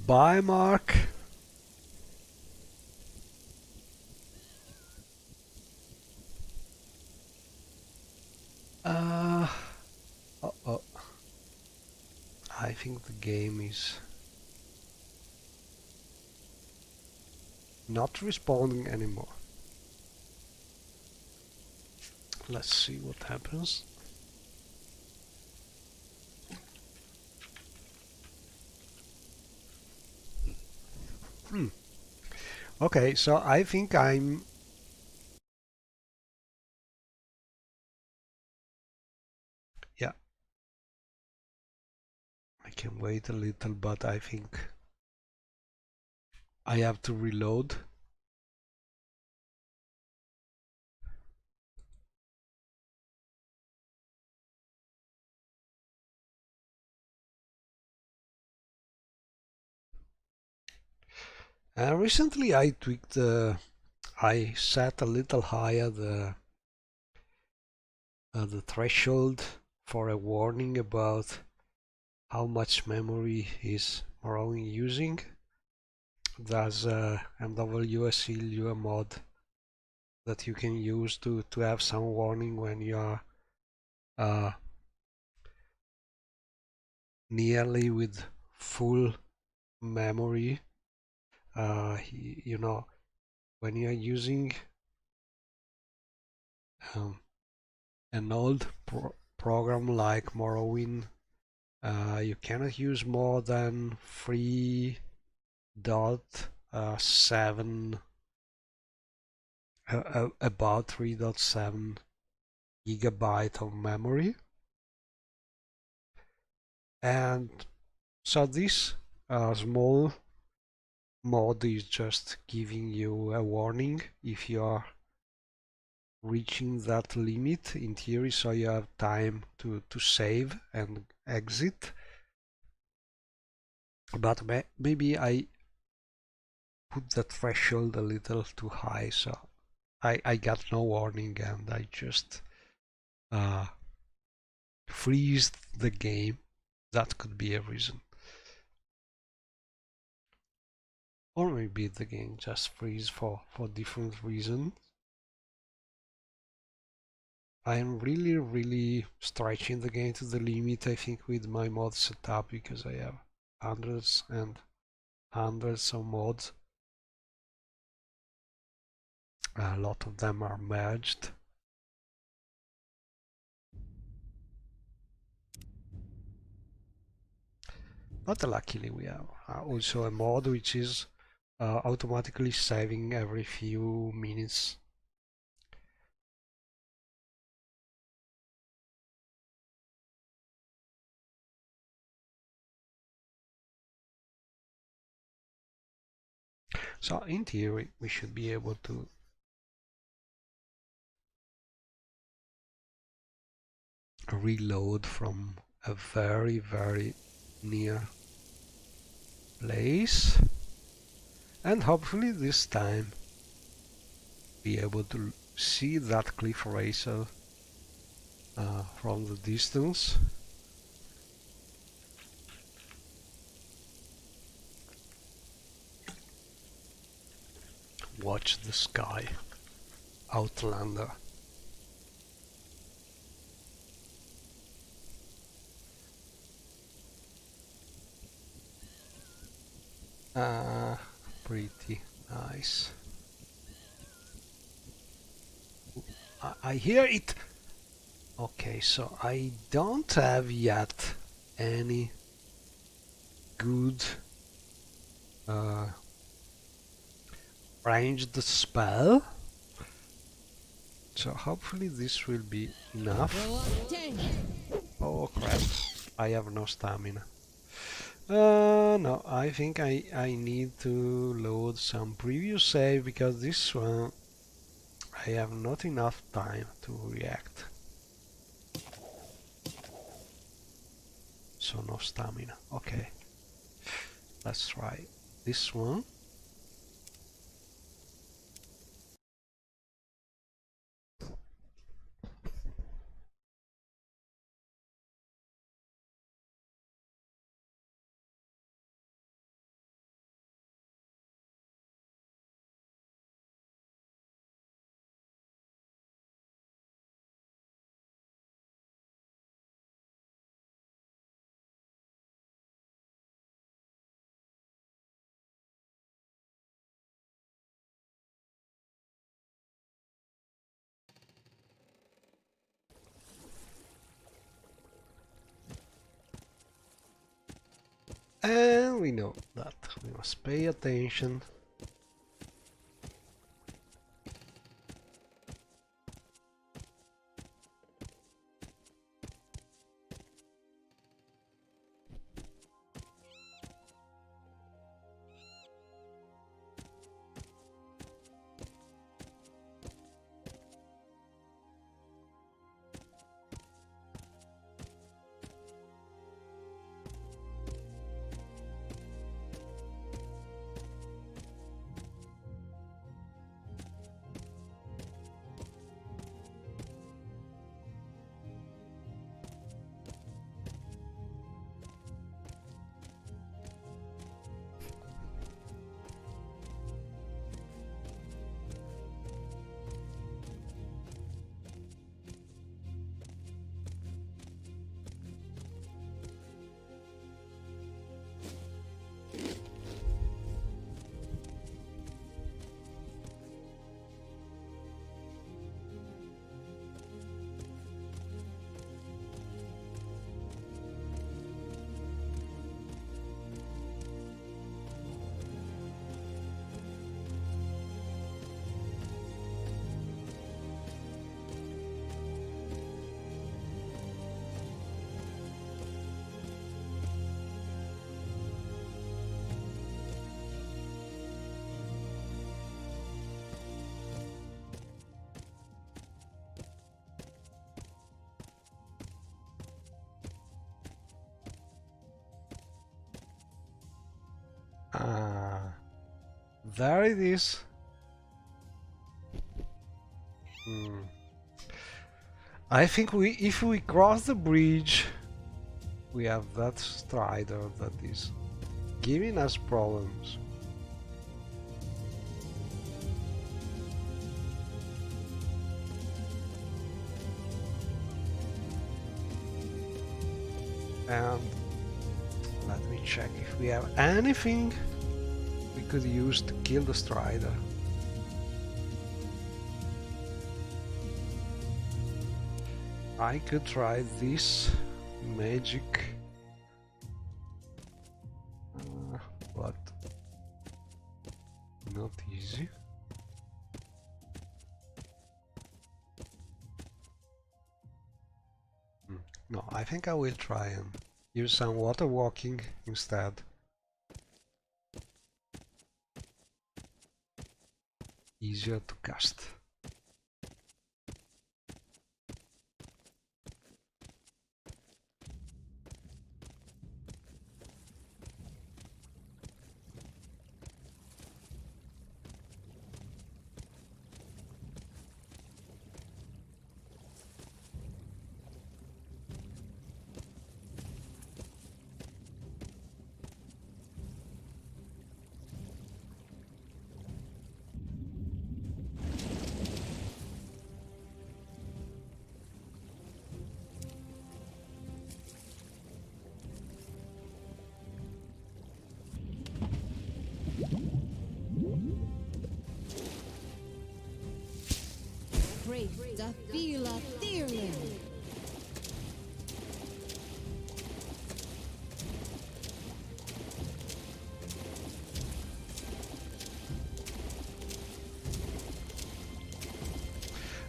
Bye, Mark. Uh-oh. I think the game is not responding anymore. Let's see what happens. Okay, so I think I'm... Yeah. I can wait a little, but I think I have to reload. Recently I tweaked I set a little higher the threshold for a warning about how much memory is Morrowind using. there's a MWSELU mod that you can use to have some warning when you are nearly with full memory. You know, when you are using an old program like Morrowind, you cannot use more than 3.7 about 3.7 gigabyte of memory, and so this small mod is just giving you a warning if you are reaching that limit in theory, so you have time to save and exit. But maybe I put the threshold a little too high, so I got no warning and I just freeze the game. That could be a reason. Or maybe the game just freeze for different reasons. I'm really stretching the game to the limit, I think, with my mod setup, because I have hundreds and hundreds of mods. A lot of them are merged. But luckily we have also a mod which is automatically saving every few minutes. So in theory we should be able to reload from a very near place, and hopefully this time be able to see that cliff racer from the distance. Watch the sky, Outlander. Pretty nice. I hear it! Okay, so I don't have yet any good ranged spell, so hopefully this will be enough. Oh crap, I have no stamina. No, I think I need to load some previous save, because this one I have not enough time to react. So no stamina. Okay, let's try this one. And we know that we must pay attention. there it is. I think if we cross the bridge, we have that strider that is giving us problems. And let me check if we have anything we could use to kill the strider. I could try this magic, but not easy. No, I think I will try and use some water walking instead. Easier to cast. Great Daphila Therian.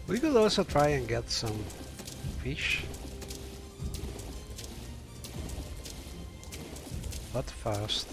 We could also try and get some fish. But first,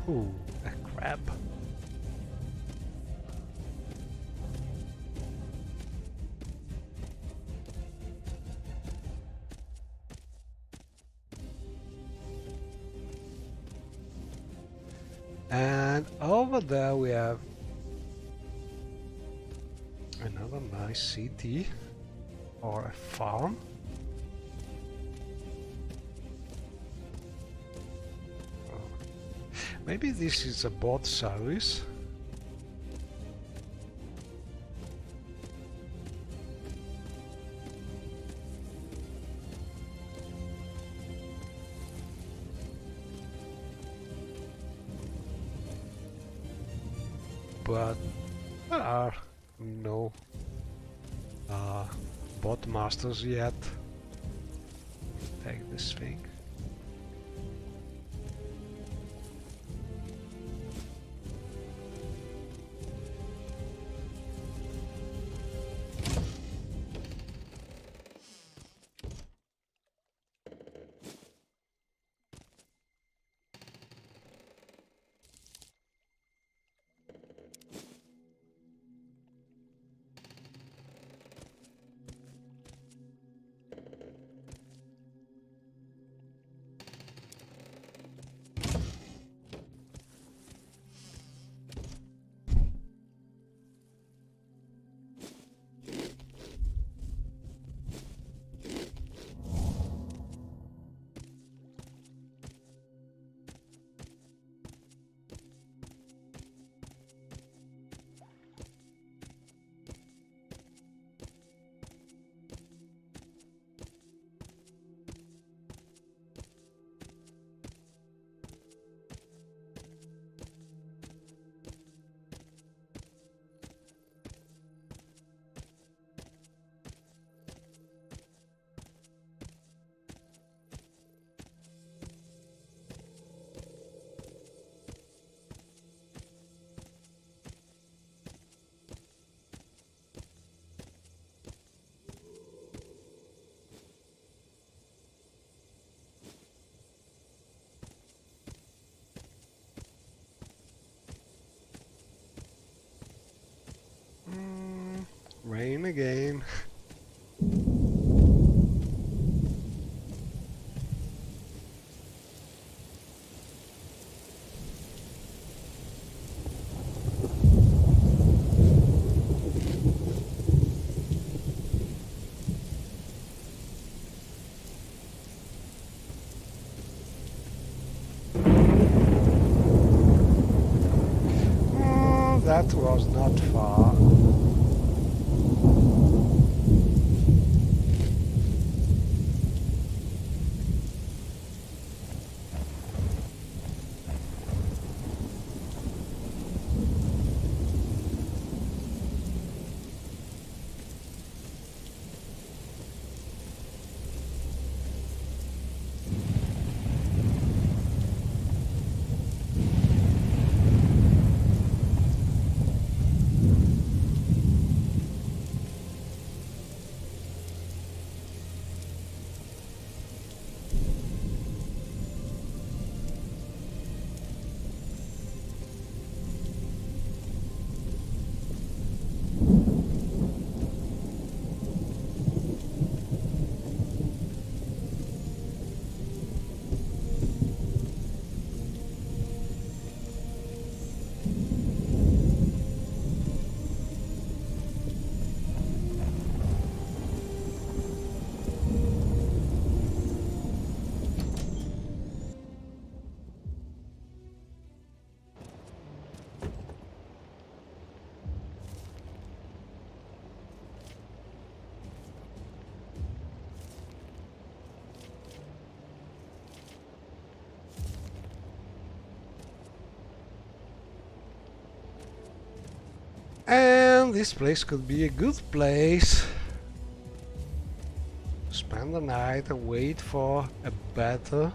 ooh, a crab. And over there we have another nice city or a farm. Maybe this is a bot service. But there are no bot masters yet. Take this thing. again. That was not far. And this place could be a good place to spend the night and wait for a better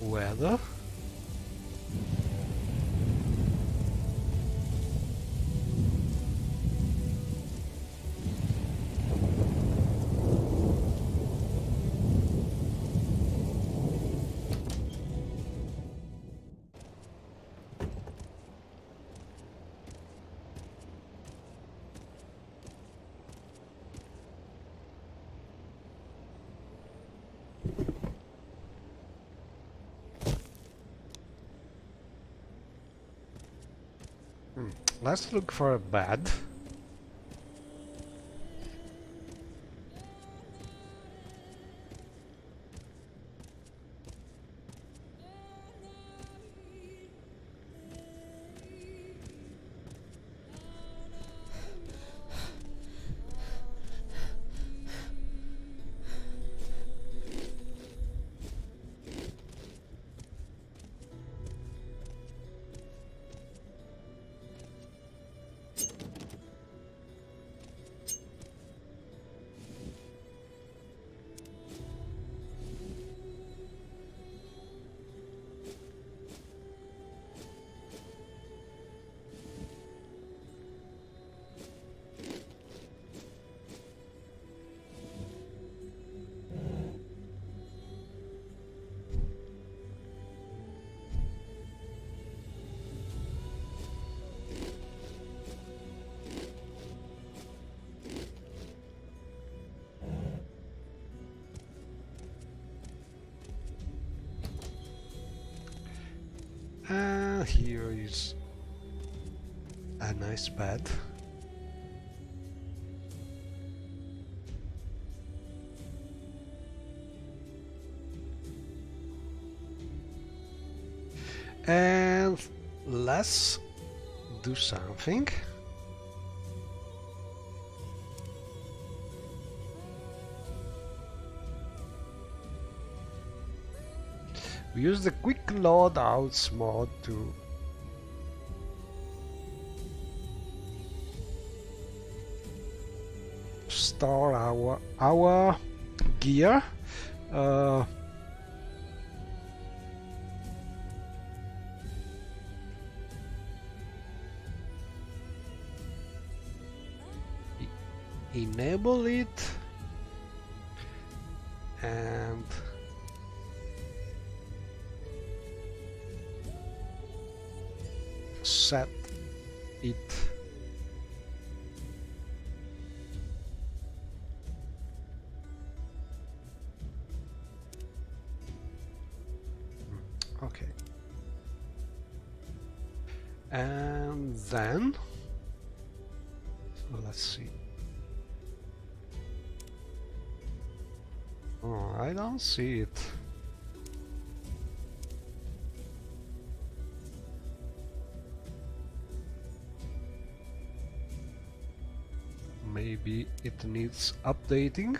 weather. Let's look for a bed. And here is a nice bed. And let's do something. We use the quick loadouts mod to store our gear. Enable it and set it. Okay. And then let's see. Oh, I don't see it. Maybe it needs updating.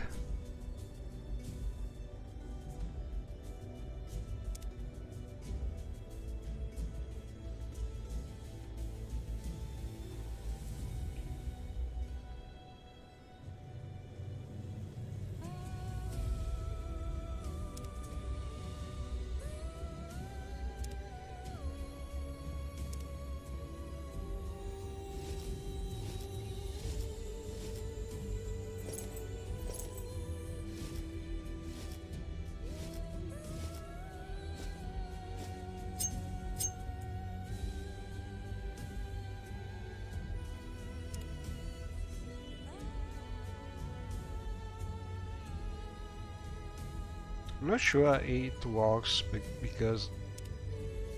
I'm not sure it works because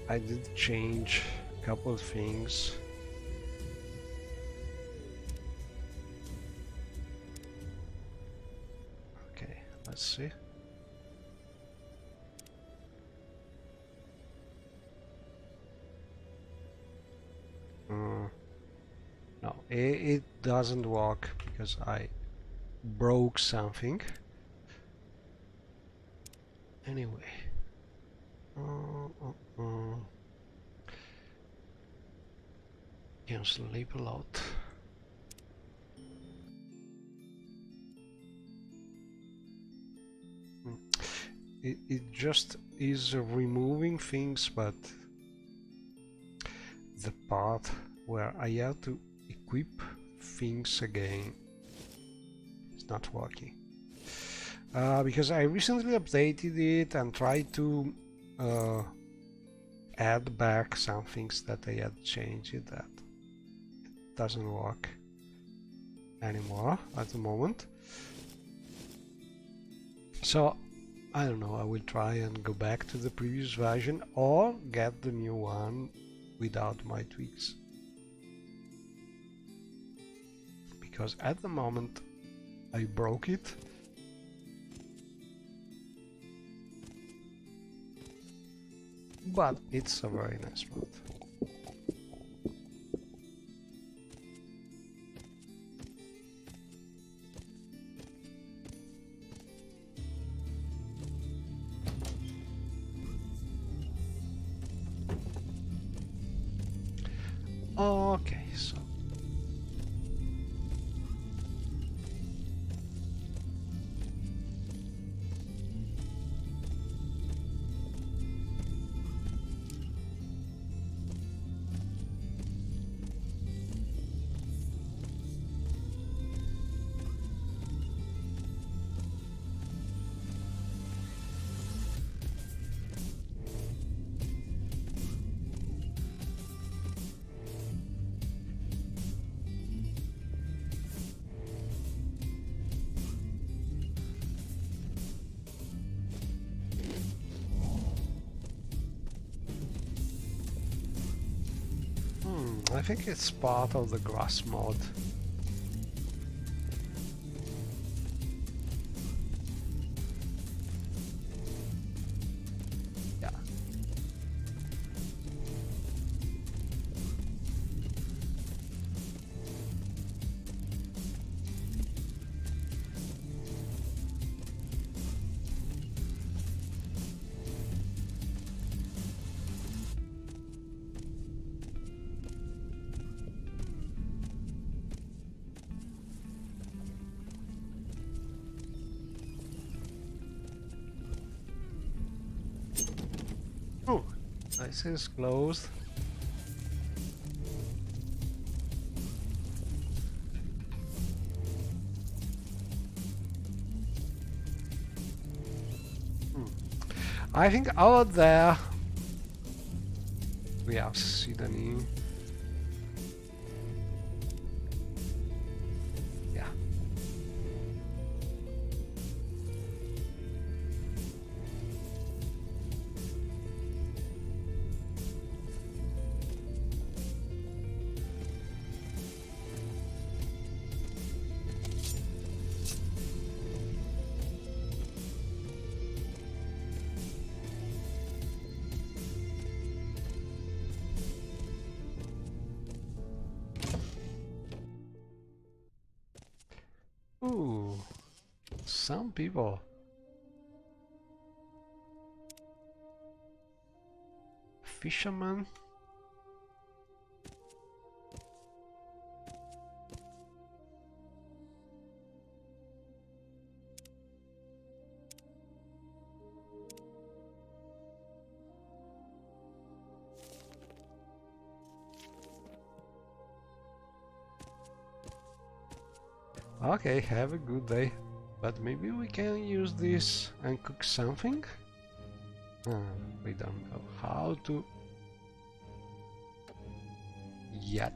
I did change a couple of things. Okay, let's see. No, it doesn't work because I broke something. Anyway, can sleep a lot. It just is removing things, but the part where I have to equip things again is not working. Because I recently updated it and tried to add back some things that I had changed, that it doesn't work anymore at the moment. So I don't know, I will try and go back to the previous version or get the new one without my tweaks. Because at the moment I broke it. But it's a very nice mod. Okay, so I think it's part of the grass mod. Yeah. Oh, this is closed. I think out there we have Sidanim. Ooh, some people. Fisherman. Okay, have a good day. But maybe we can use this and cook something? We don't know how to yet.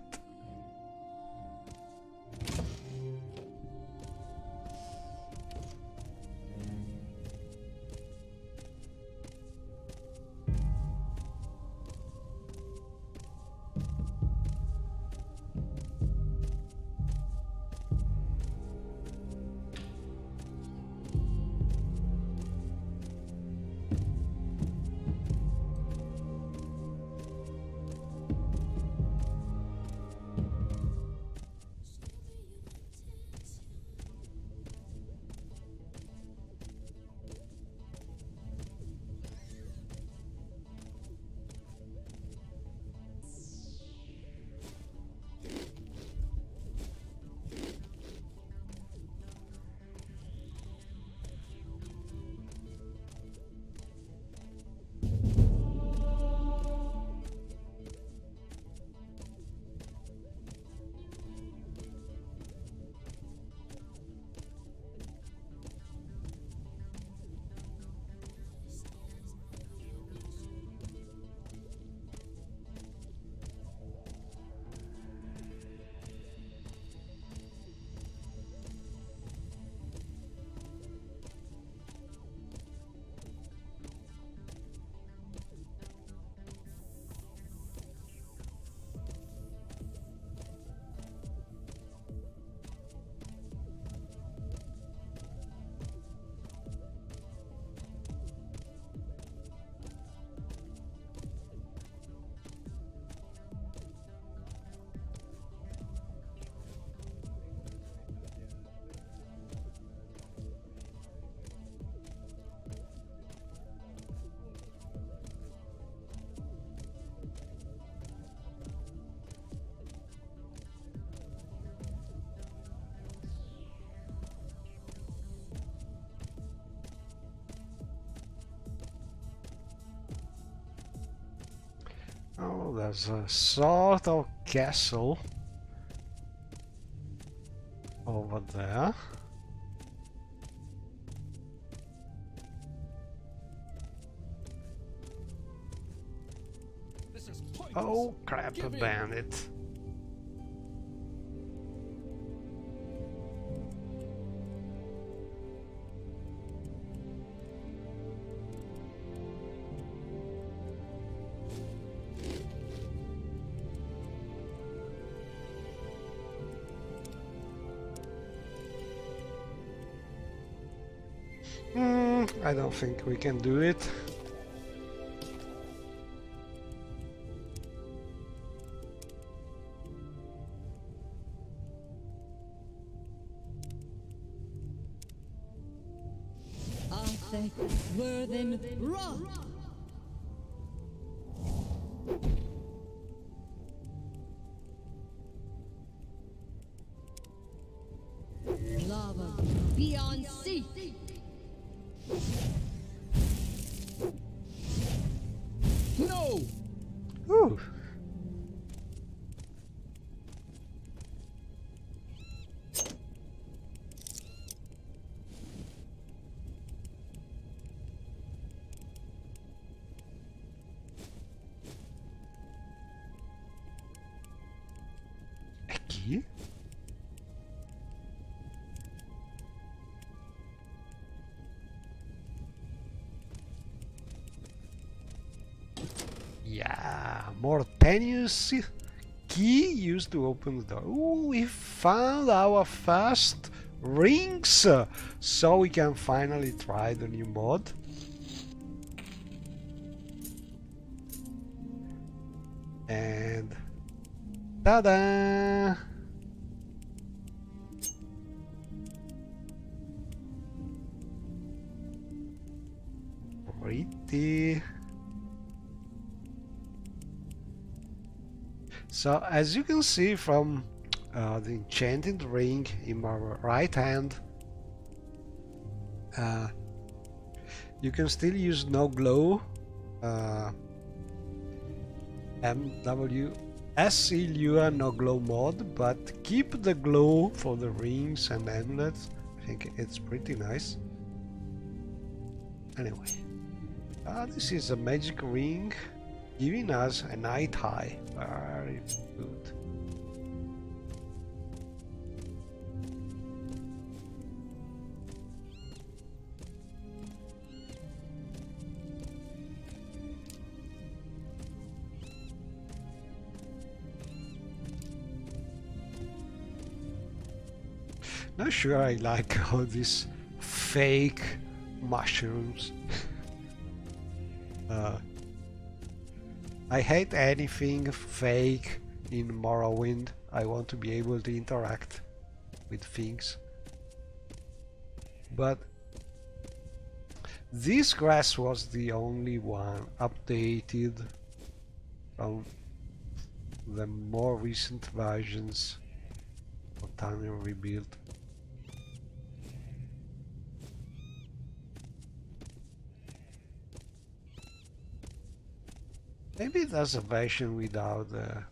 Oh, there's a sort of castle over there. Oh crap, a bandit. I don't think we can do it. Arthur Worthen Rock. Lava beyond sea. No! Ooh. A key? Yeah, more tenuous key used to open the door. Ooh, we found our first rings, so we can finally try the new mod. And ta-da! pretty. So as you can see from the enchanted ring in my right hand, you can still use no glow, MWSC Lure no glow mod, but keep the glow for the rings and amulets. I think it's pretty nice. Anyway, this is a magic ring giving us a night high. Very good. Not sure I like all these fake mushrooms. I hate anything fake in Morrowind. I want to be able to interact with things. But this grass was the only one updated from the more recent versions of Tunnel Rebuild. Maybe there's a version without the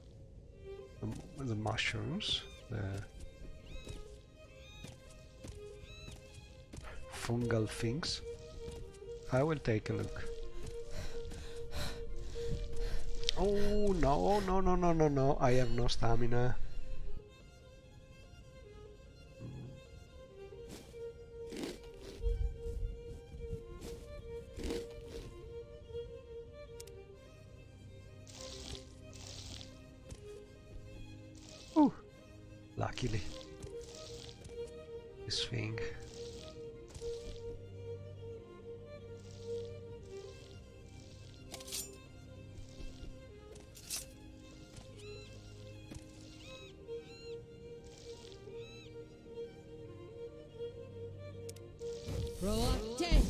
mushrooms, the fungal things. I will take a look. Oh no, no, no, no, no, no, I have no stamina. Luckily, this thing. Protect.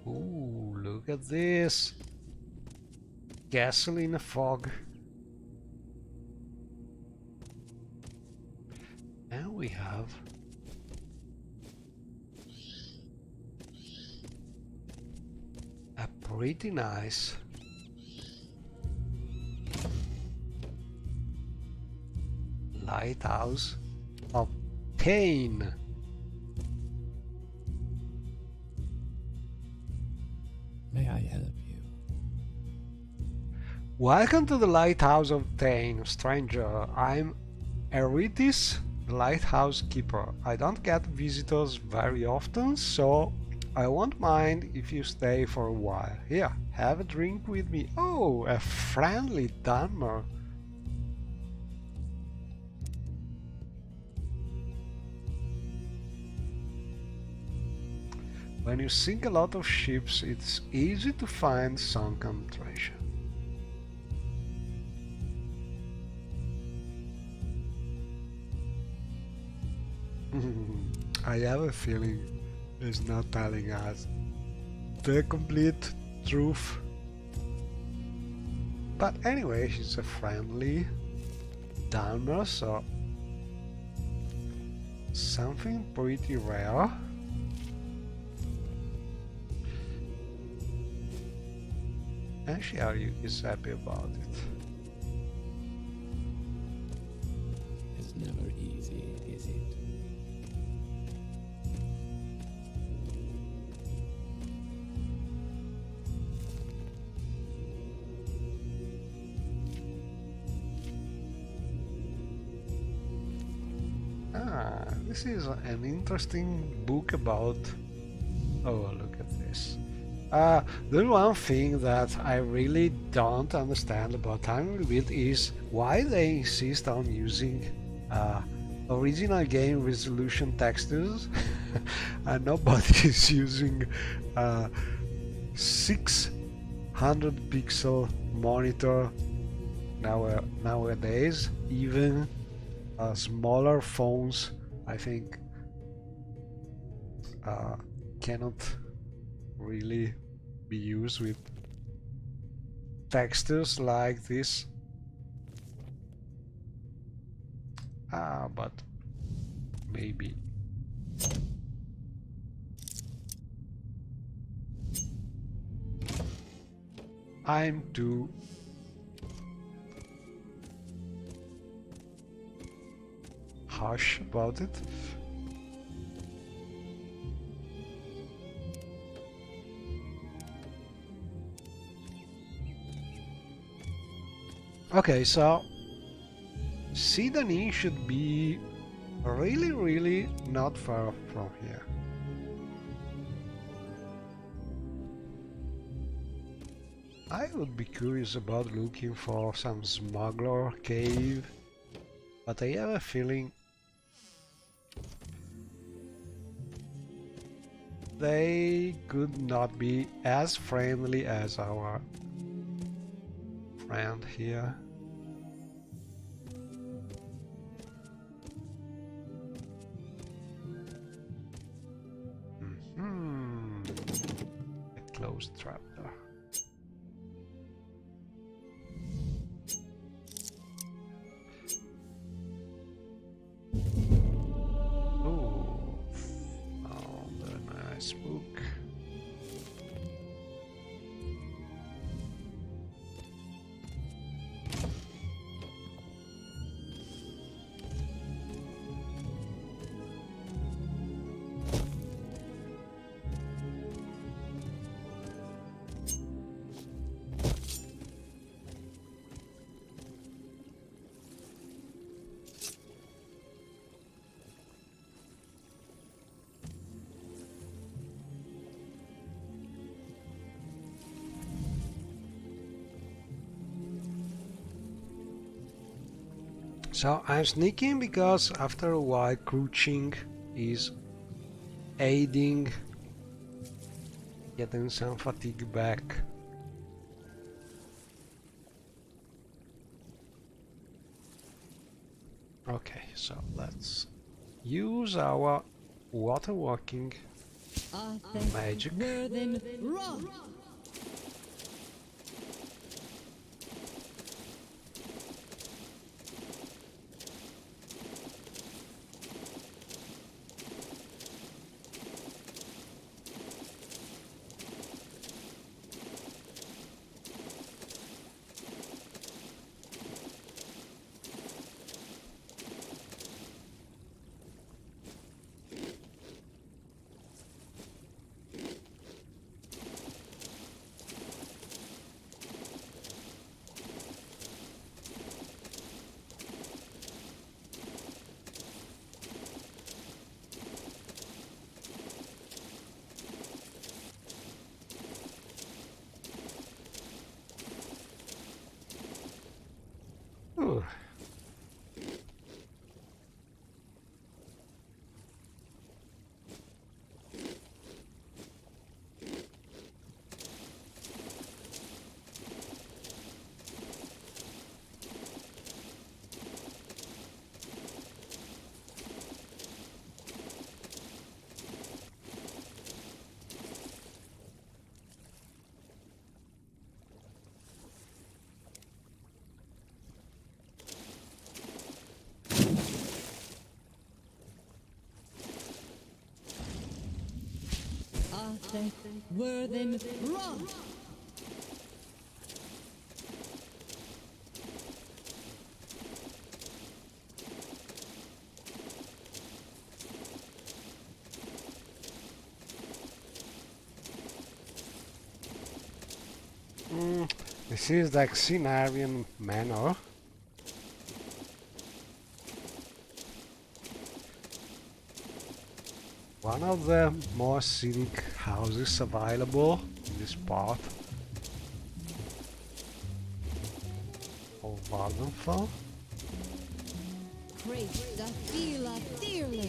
Ooh, look at this. Gasoline fog. And we have a pretty nice lighthouse of Pain. May I help you? Welcome to the Lighthouse of Tain, stranger. I'm Eritis, the lighthouse keeper. I don't get visitors very often, so I won't mind if you stay for a while. Here, have a drink with me. Oh, a friendly Dunmer. When you sink a lot of ships, it's easy to find sunken treasure. I have a feeling he's not telling us the complete truth. But anyway, she's a friendly Dunmer, so something pretty rare. And she is happy about it. It's never easy, is it? This is an interesting book about... Oh, look at this. The one thing that I really don't understand about Time Rebuild is why they insist on using original game resolution textures and nobody is using 600 pixel monitor nowadays. Even smaller phones, I think, cannot really be used with textures like this. But maybe I'm too harsh about it. Okay, so Sidani should be really not far from here. I would be curious about looking for some smuggler cave, but I have a feeling they could not be as friendly as our friend here. A closed trapdoor. Oh, very nice book. So I'm sneaking because after a while crouching is aiding getting some fatigue back. Okay, so let's use our water walking magic. Ooh. Worthen run. This is the Xenarian manor. One of the more scenic houses available in this part of Valdenfell. Crate da fila fearless.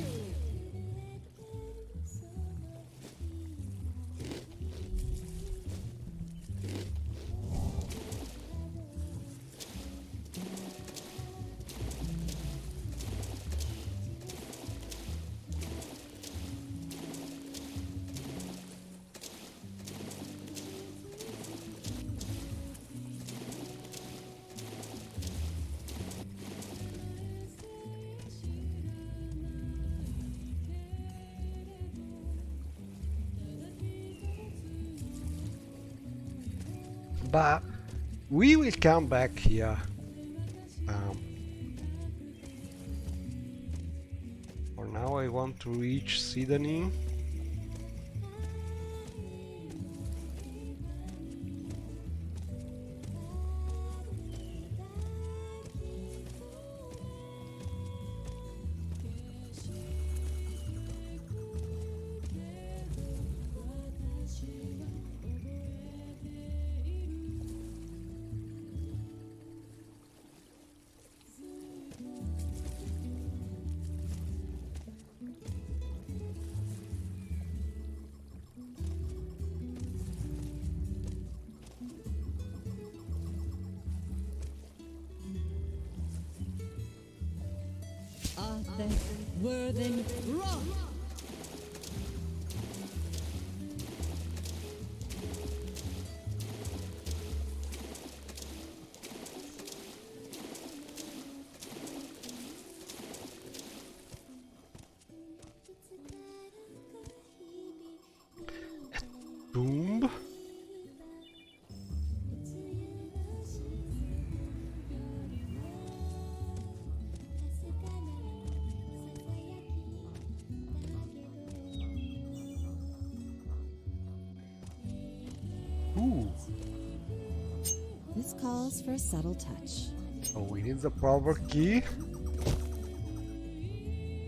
But we will come back here. For now I want to reach Sidani. Worthen rock. Boom. Ooh. This calls for a subtle touch. So we need the proper key.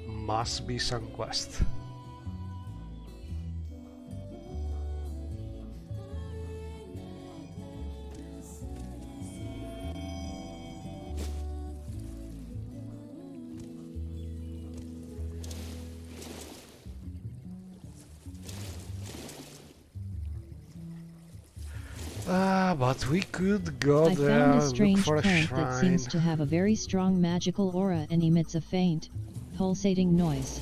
Must be some quest. But we could go I there, found a look strange for a plant shrine. that seems to have a very strong magical aura and emits a faint, pulsating noise.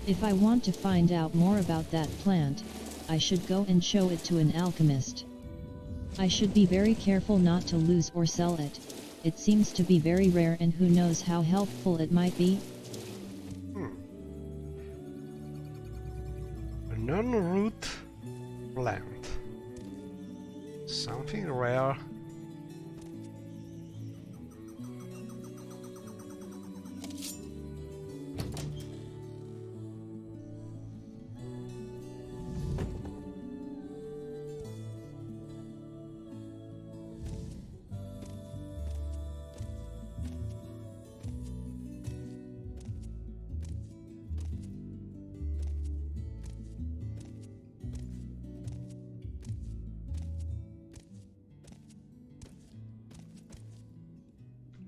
If I want to find out more about that plant, I should go and show it to an alchemist. I should be very careful not to lose or sell it. It seems to be very rare and who knows how helpful it might be. A non-root plant. Something rare.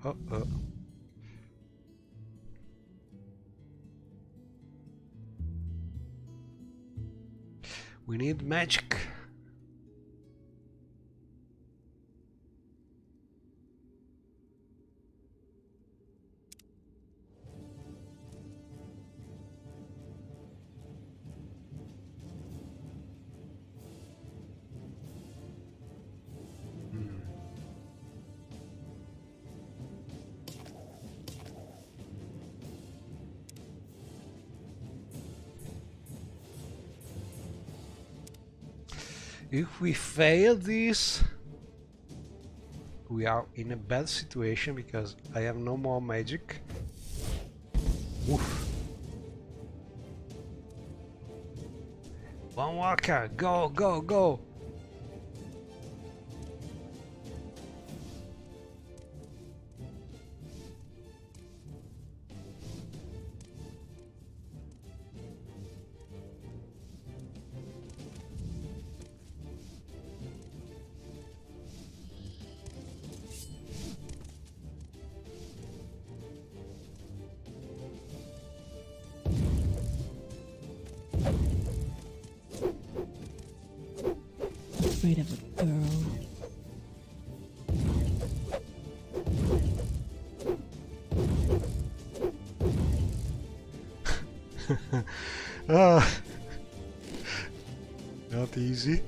Uh-oh. We need magic. If we fail this, we are in a bad situation because I have no more magic. Oof. One worker, go, go, go! afraid of a girl. Ah, not easy.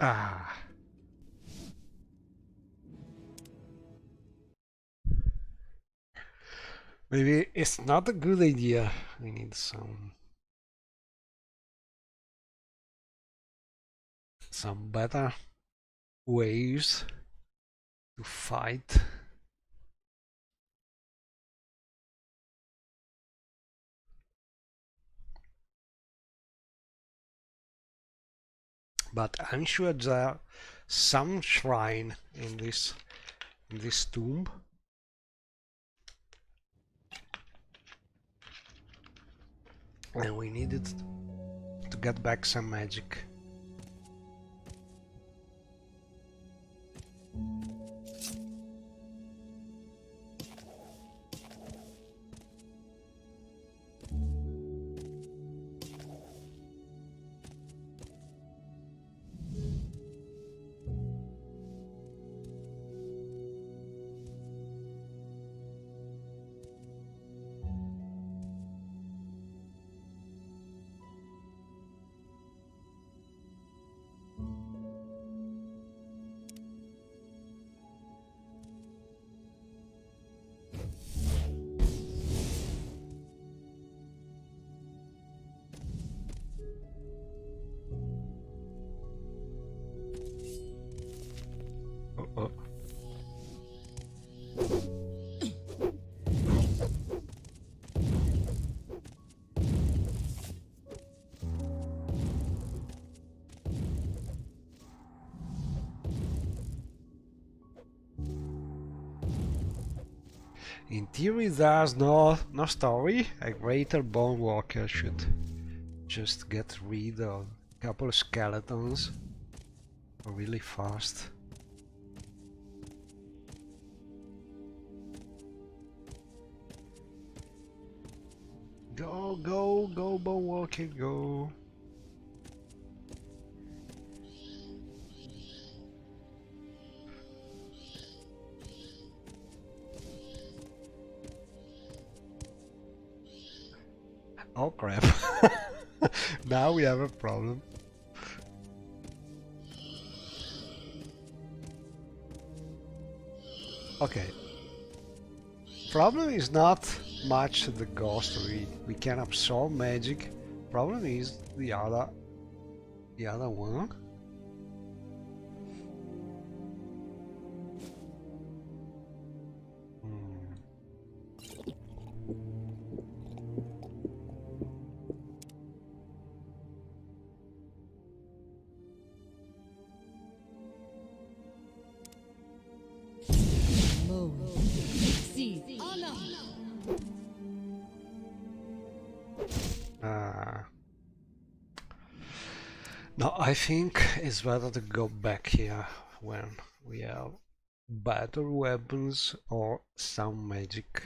Ah. Maybe it's not a good idea. We need some better ways to fight. But I'm sure there some shrine in this tomb. And we needed to get back some magic. Uh-oh. In theory, there's no story. A greater bone walker should just get rid of a couple of skeletons really fast. Go, go, go, bone walker, go. Oh crap. Now we have a problem. Okay. Problem is not much the ghost. We can absorb magic. Problem is the other one. No, I think it's better to go back here when we have better weapons or some magic.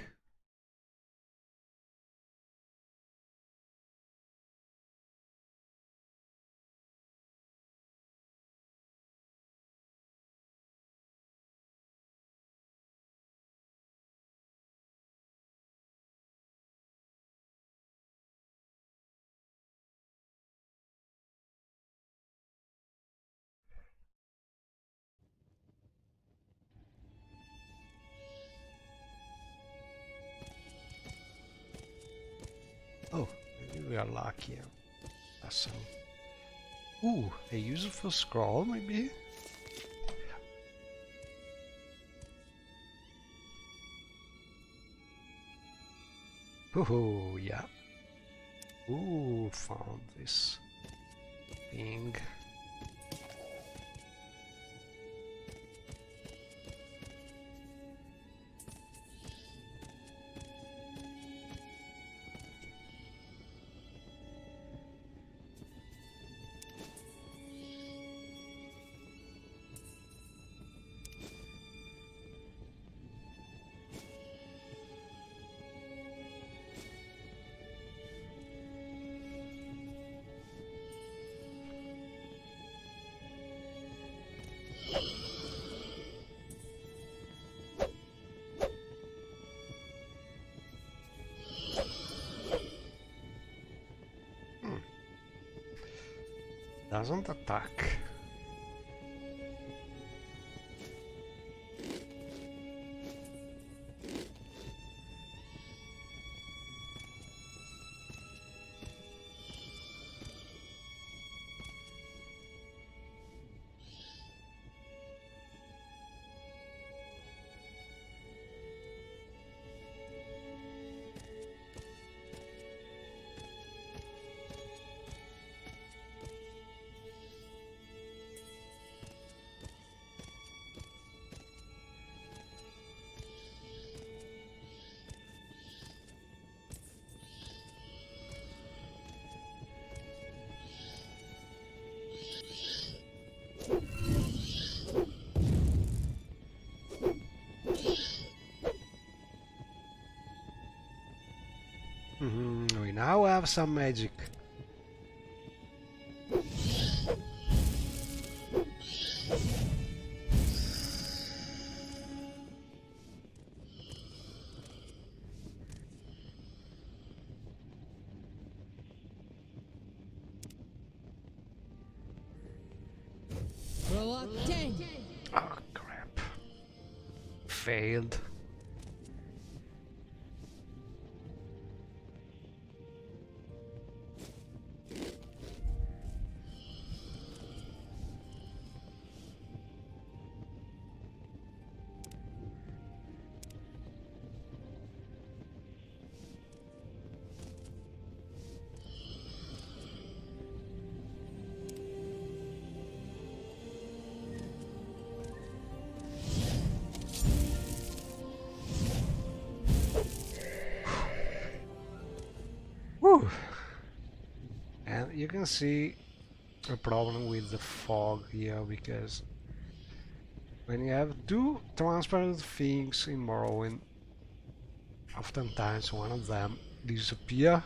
Oh, maybe we are lucky. That's some. Ooh, a useful scroll, maybe? Oh, yeah. Ooh, found this thing. Doesn't attack. We now have some magic. Reluctant. Oh crap. Failed. Whew. And you can see a problem with the fog here, because when you have two transparent things in Morrowind, oftentimes one of them disappear,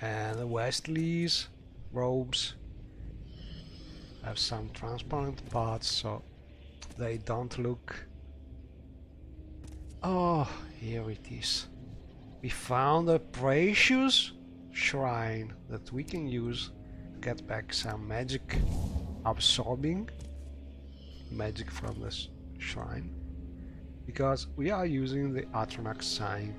and the Wesley's robes have some transparent parts, so they don't look. Oh, here it is. We found a precious shrine that we can use to get back some magic, absorbing magic from this shrine, because we are using the Atronach sign.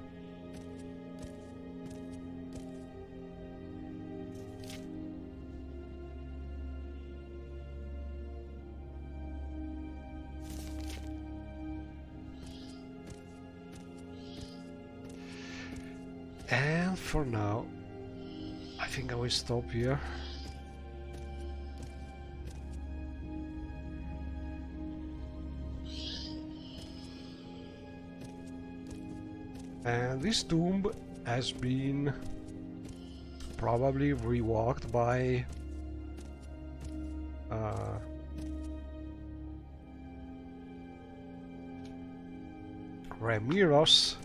And for now, I think I will stop here. And this tomb has been probably reworked by Remiros.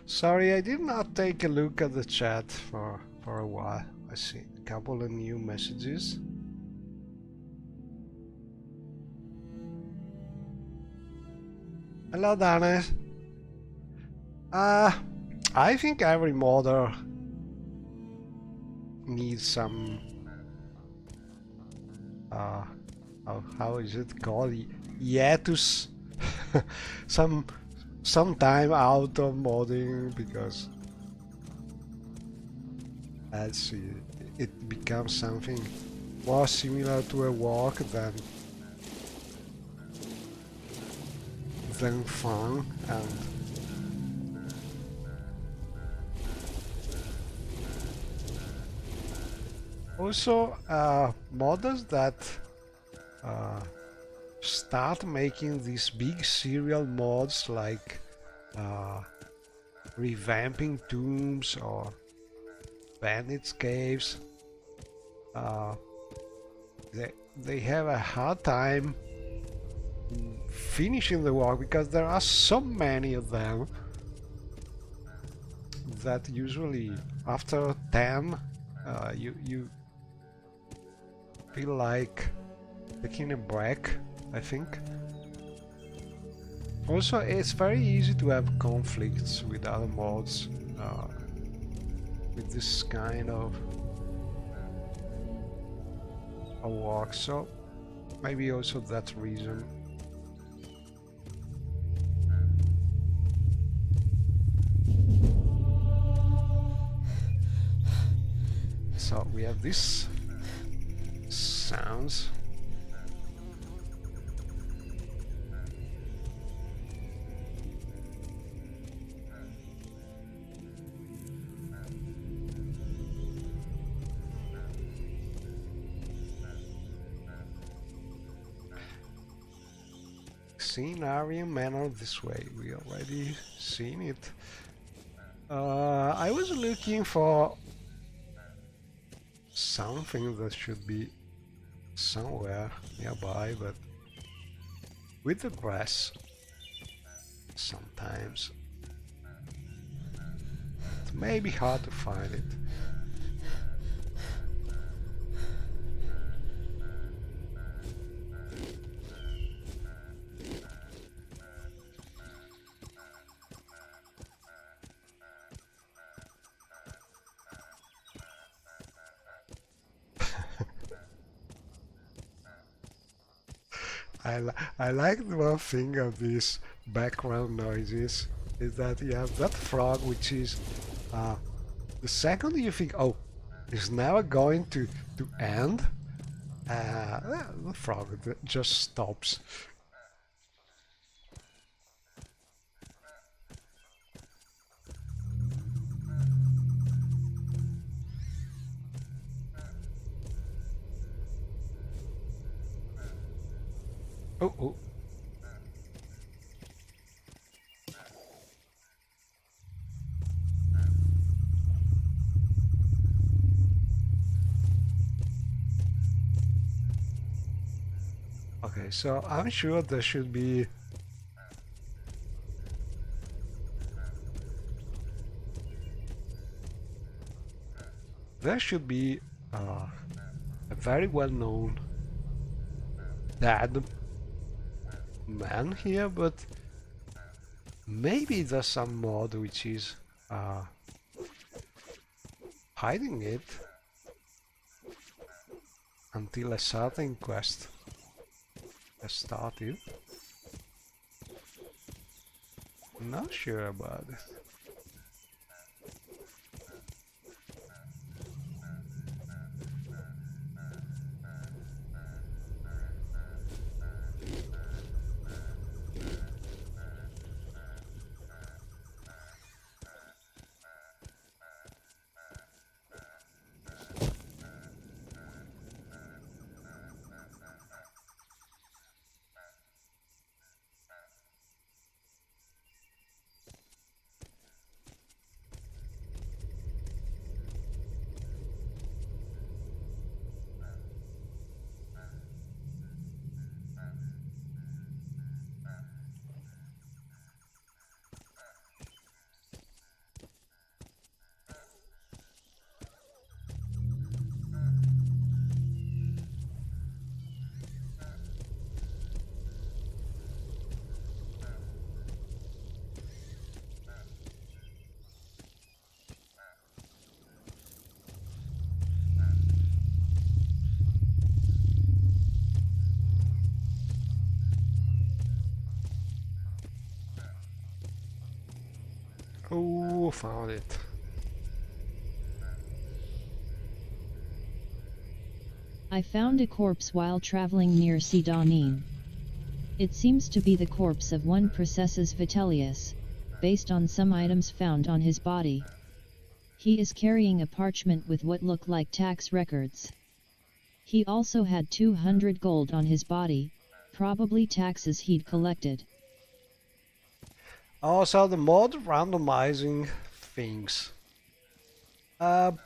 Sorry, I did not take a look at the chat for a while. I see a couple of new messages. Hello, Dennis. I think every modder needs some how is it called? Hiatus. Some some time out of modding because let's see, it becomes something more similar to a walk than fun. And also modders that start making these big serial mods like revamping tombs or bandits caves, they have a hard time finishing the work because there are so many of them that usually after 10 you feel like taking a break, I think. Also, it's very easy to have conflicts with other mods with this kind of work, so maybe also that reason. So we have this sounds. Seen Aryan Manor this way, we already seen it. I was looking for something that should be somewhere nearby, but with the grass sometimes it may be hard to find it. I like one thing of these background noises is that you have that frog, which is the second you think, oh, it's never going to end, the frog just stops. Oh, oh. Okay, so I'm sure there should be a very well-known dead man here, but maybe there's some mod which is hiding it until a certain quest has started. Not sure about it. Oh, found it. I found a corpse while traveling near Sidonin. It seems to be the corpse of one Processus Vitellius, based on some items found on his body. He is carrying a parchment with what look like tax records. He also had 200 gold on his body, probably taxes he'd collected. Also, the mod randomizing things. Well,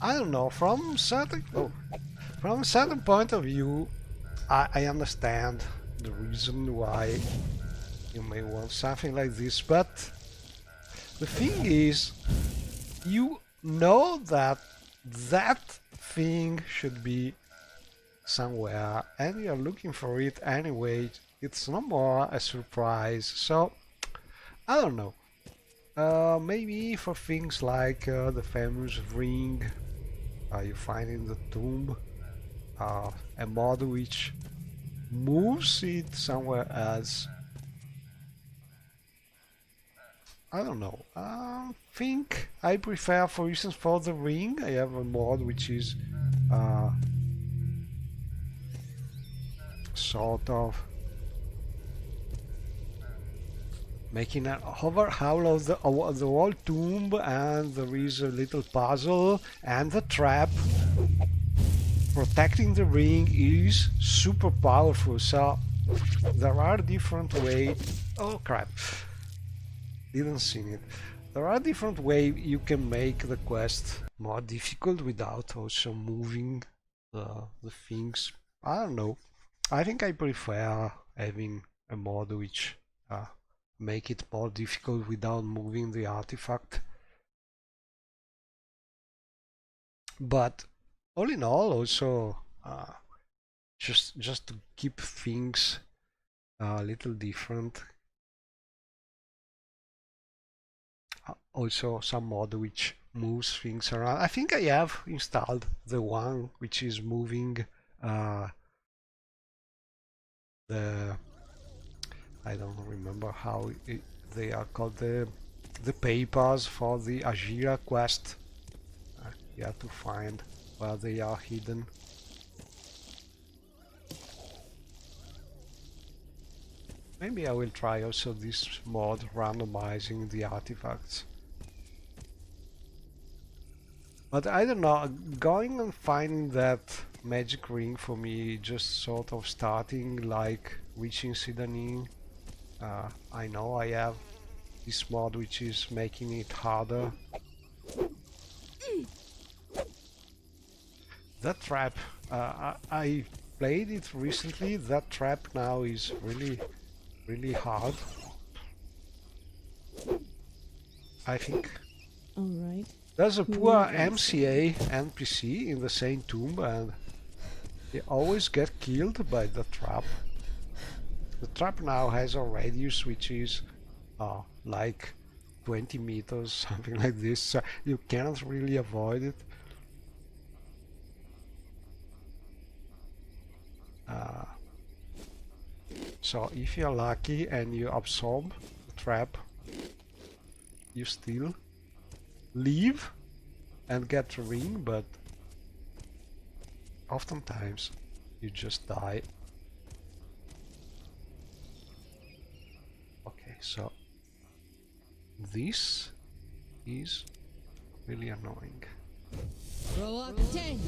I don't know. From a certain point of view, I understand the reason why you may want something like this, but the thing is, you know that that thing should be somewhere and you're looking for it anyway. It's no more a surprise. So I don't know, maybe for things like the famous ring you find in the tomb, a mod which moves it somewhere else. I don't know. Think I prefer, for instance, for the ring, I have a mod which is sort of making an overhaul of the whole tomb, and there is a little puzzle and the trap protecting the ring is super powerful. So there are different ways. Oh crap, didn't see it. There are different ways you can make the quest more difficult without also moving the things. I don't know. I think I prefer having a mod which make it more difficult without moving the artifact. But all in all, also just to keep things a little different. Also some mod which moves things around. I think I have installed the one which is moving I don't remember how they are called, the papers for the Ajira quest. You have to find where they are hidden. Maybe I will try also this mod randomizing the artifacts. But I don't know, going and finding that magic ring for me, just sort of starting like reaching Sidonin. I know I have this mod which is making it harder. That trap, I played it recently. That trap now is really hard, I think. Alright. There's a poor MCA NPC in the same tomb and they always get killed by the trap. The trap now has a radius which is like 20 meters, something like this, so you cannot really avoid it. So if you're lucky and you absorb the trap, you still leave and get the ring, but oftentimes you just die. Okay, so this is really annoying. Reluctant.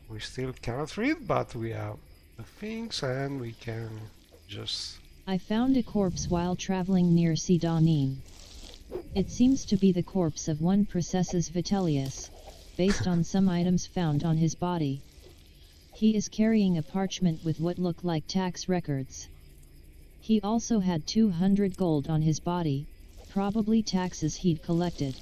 We still cannot read, but we have the things and we can just... I found a corpse while traveling near Sidonin. It seems to be the corpse of one Processus Vitellius, based on some items found on his body. He is carrying a parchment with what look like tax records. He also had 200 gold on his body, probably taxes he'd collected.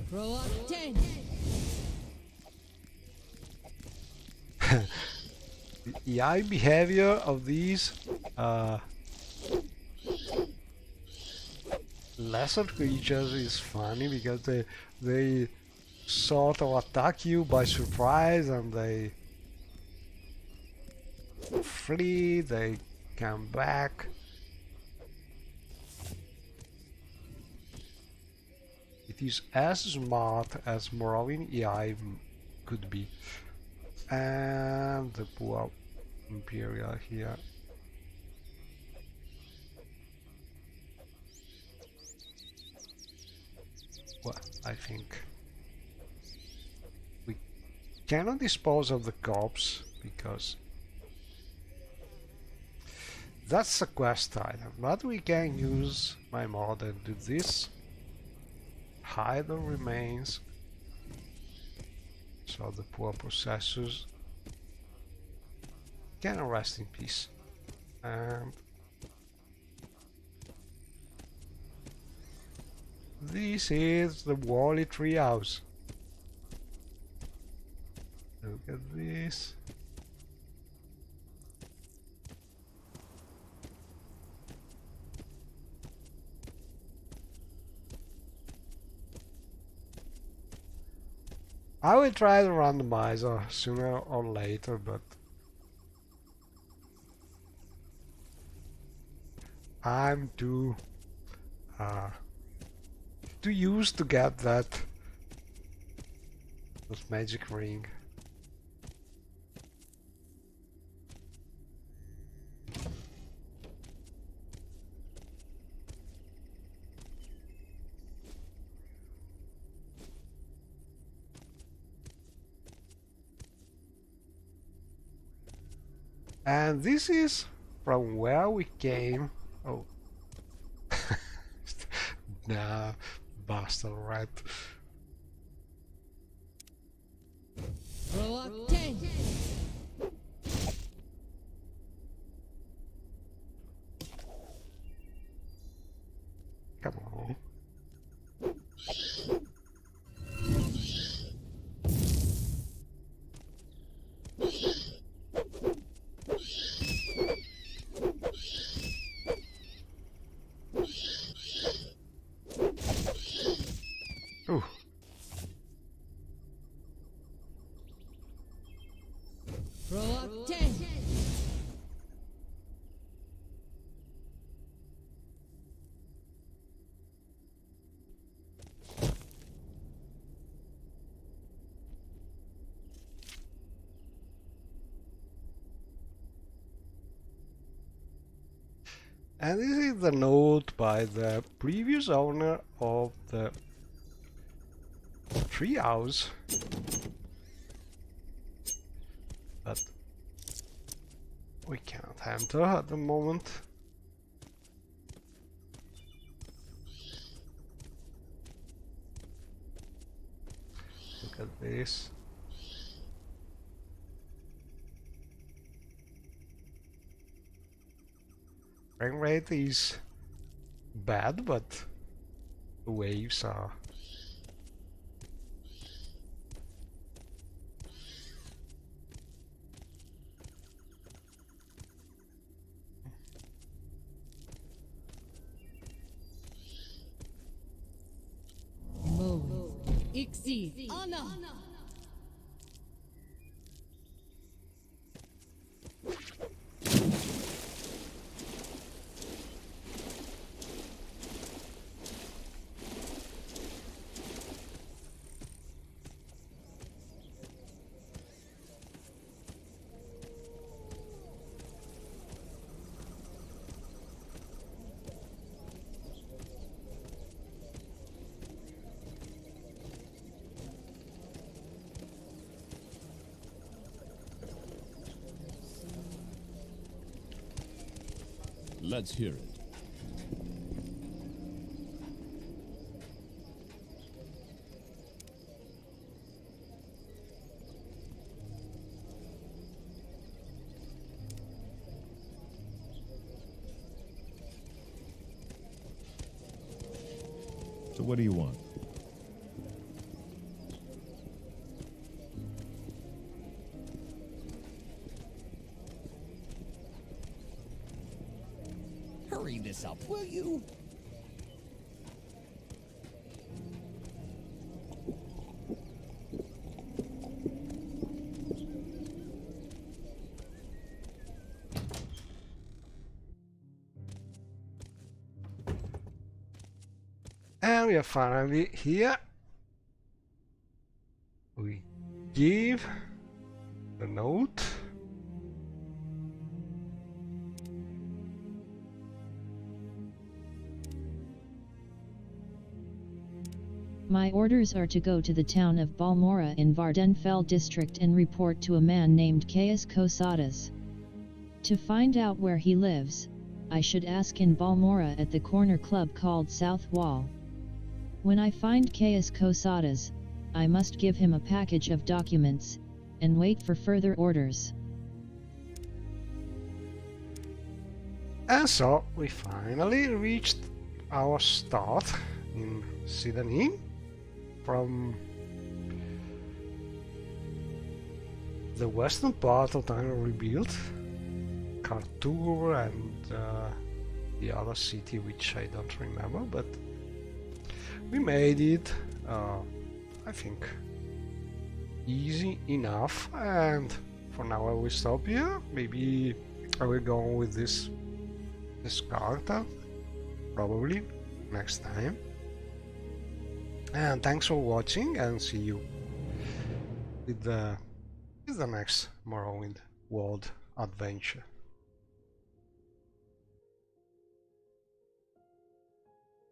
Throw up 10. The AI behavior of these lesser creatures is funny because they sort of attack you by surprise and they flee, they come back. It is as smart as Morrowind AI could be. And the poor Imperial here. Well, I think we cannot dispose of the corpse because that's a quest item, but we can use my mod and do this. Hide the remains so the poor possessors can rest in peace. And this is the Wally treehouse. Look at this. I will try the randomizer sooner or later, but I'm too used to get that magic ring. And this is from where we came. Oh. Nah, bastard rat. Throw up 10. Come on. Ooh. Throw up 10. And this is the note by the previous owner of the treehouse. But we cannot enter at the moment. Look at this. Frame rate is bad, but the waves are Move. Exceed. Honor. Let's hear it. So what do you want? Hurry this up, will you? And we are finally here. We give the note. My orders are to go to the town of Balmora in Vardenfell district and report to a man named Caius Cosadas. To find out where he lives, I should ask in Balmora at the corner club called South Wall. When I find Caius Cosadas, I must give him a package of documents, and wait for further orders. And so we finally reached our start in Sidanin. From the western part of Dino rebuilt, Kartur and the other city which I don't remember, but we made it, I think, easy enough, and for now I will stop here. Maybe I will go on with this character, probably next time. And thanks for watching, and see you with the next Morrowind World adventure.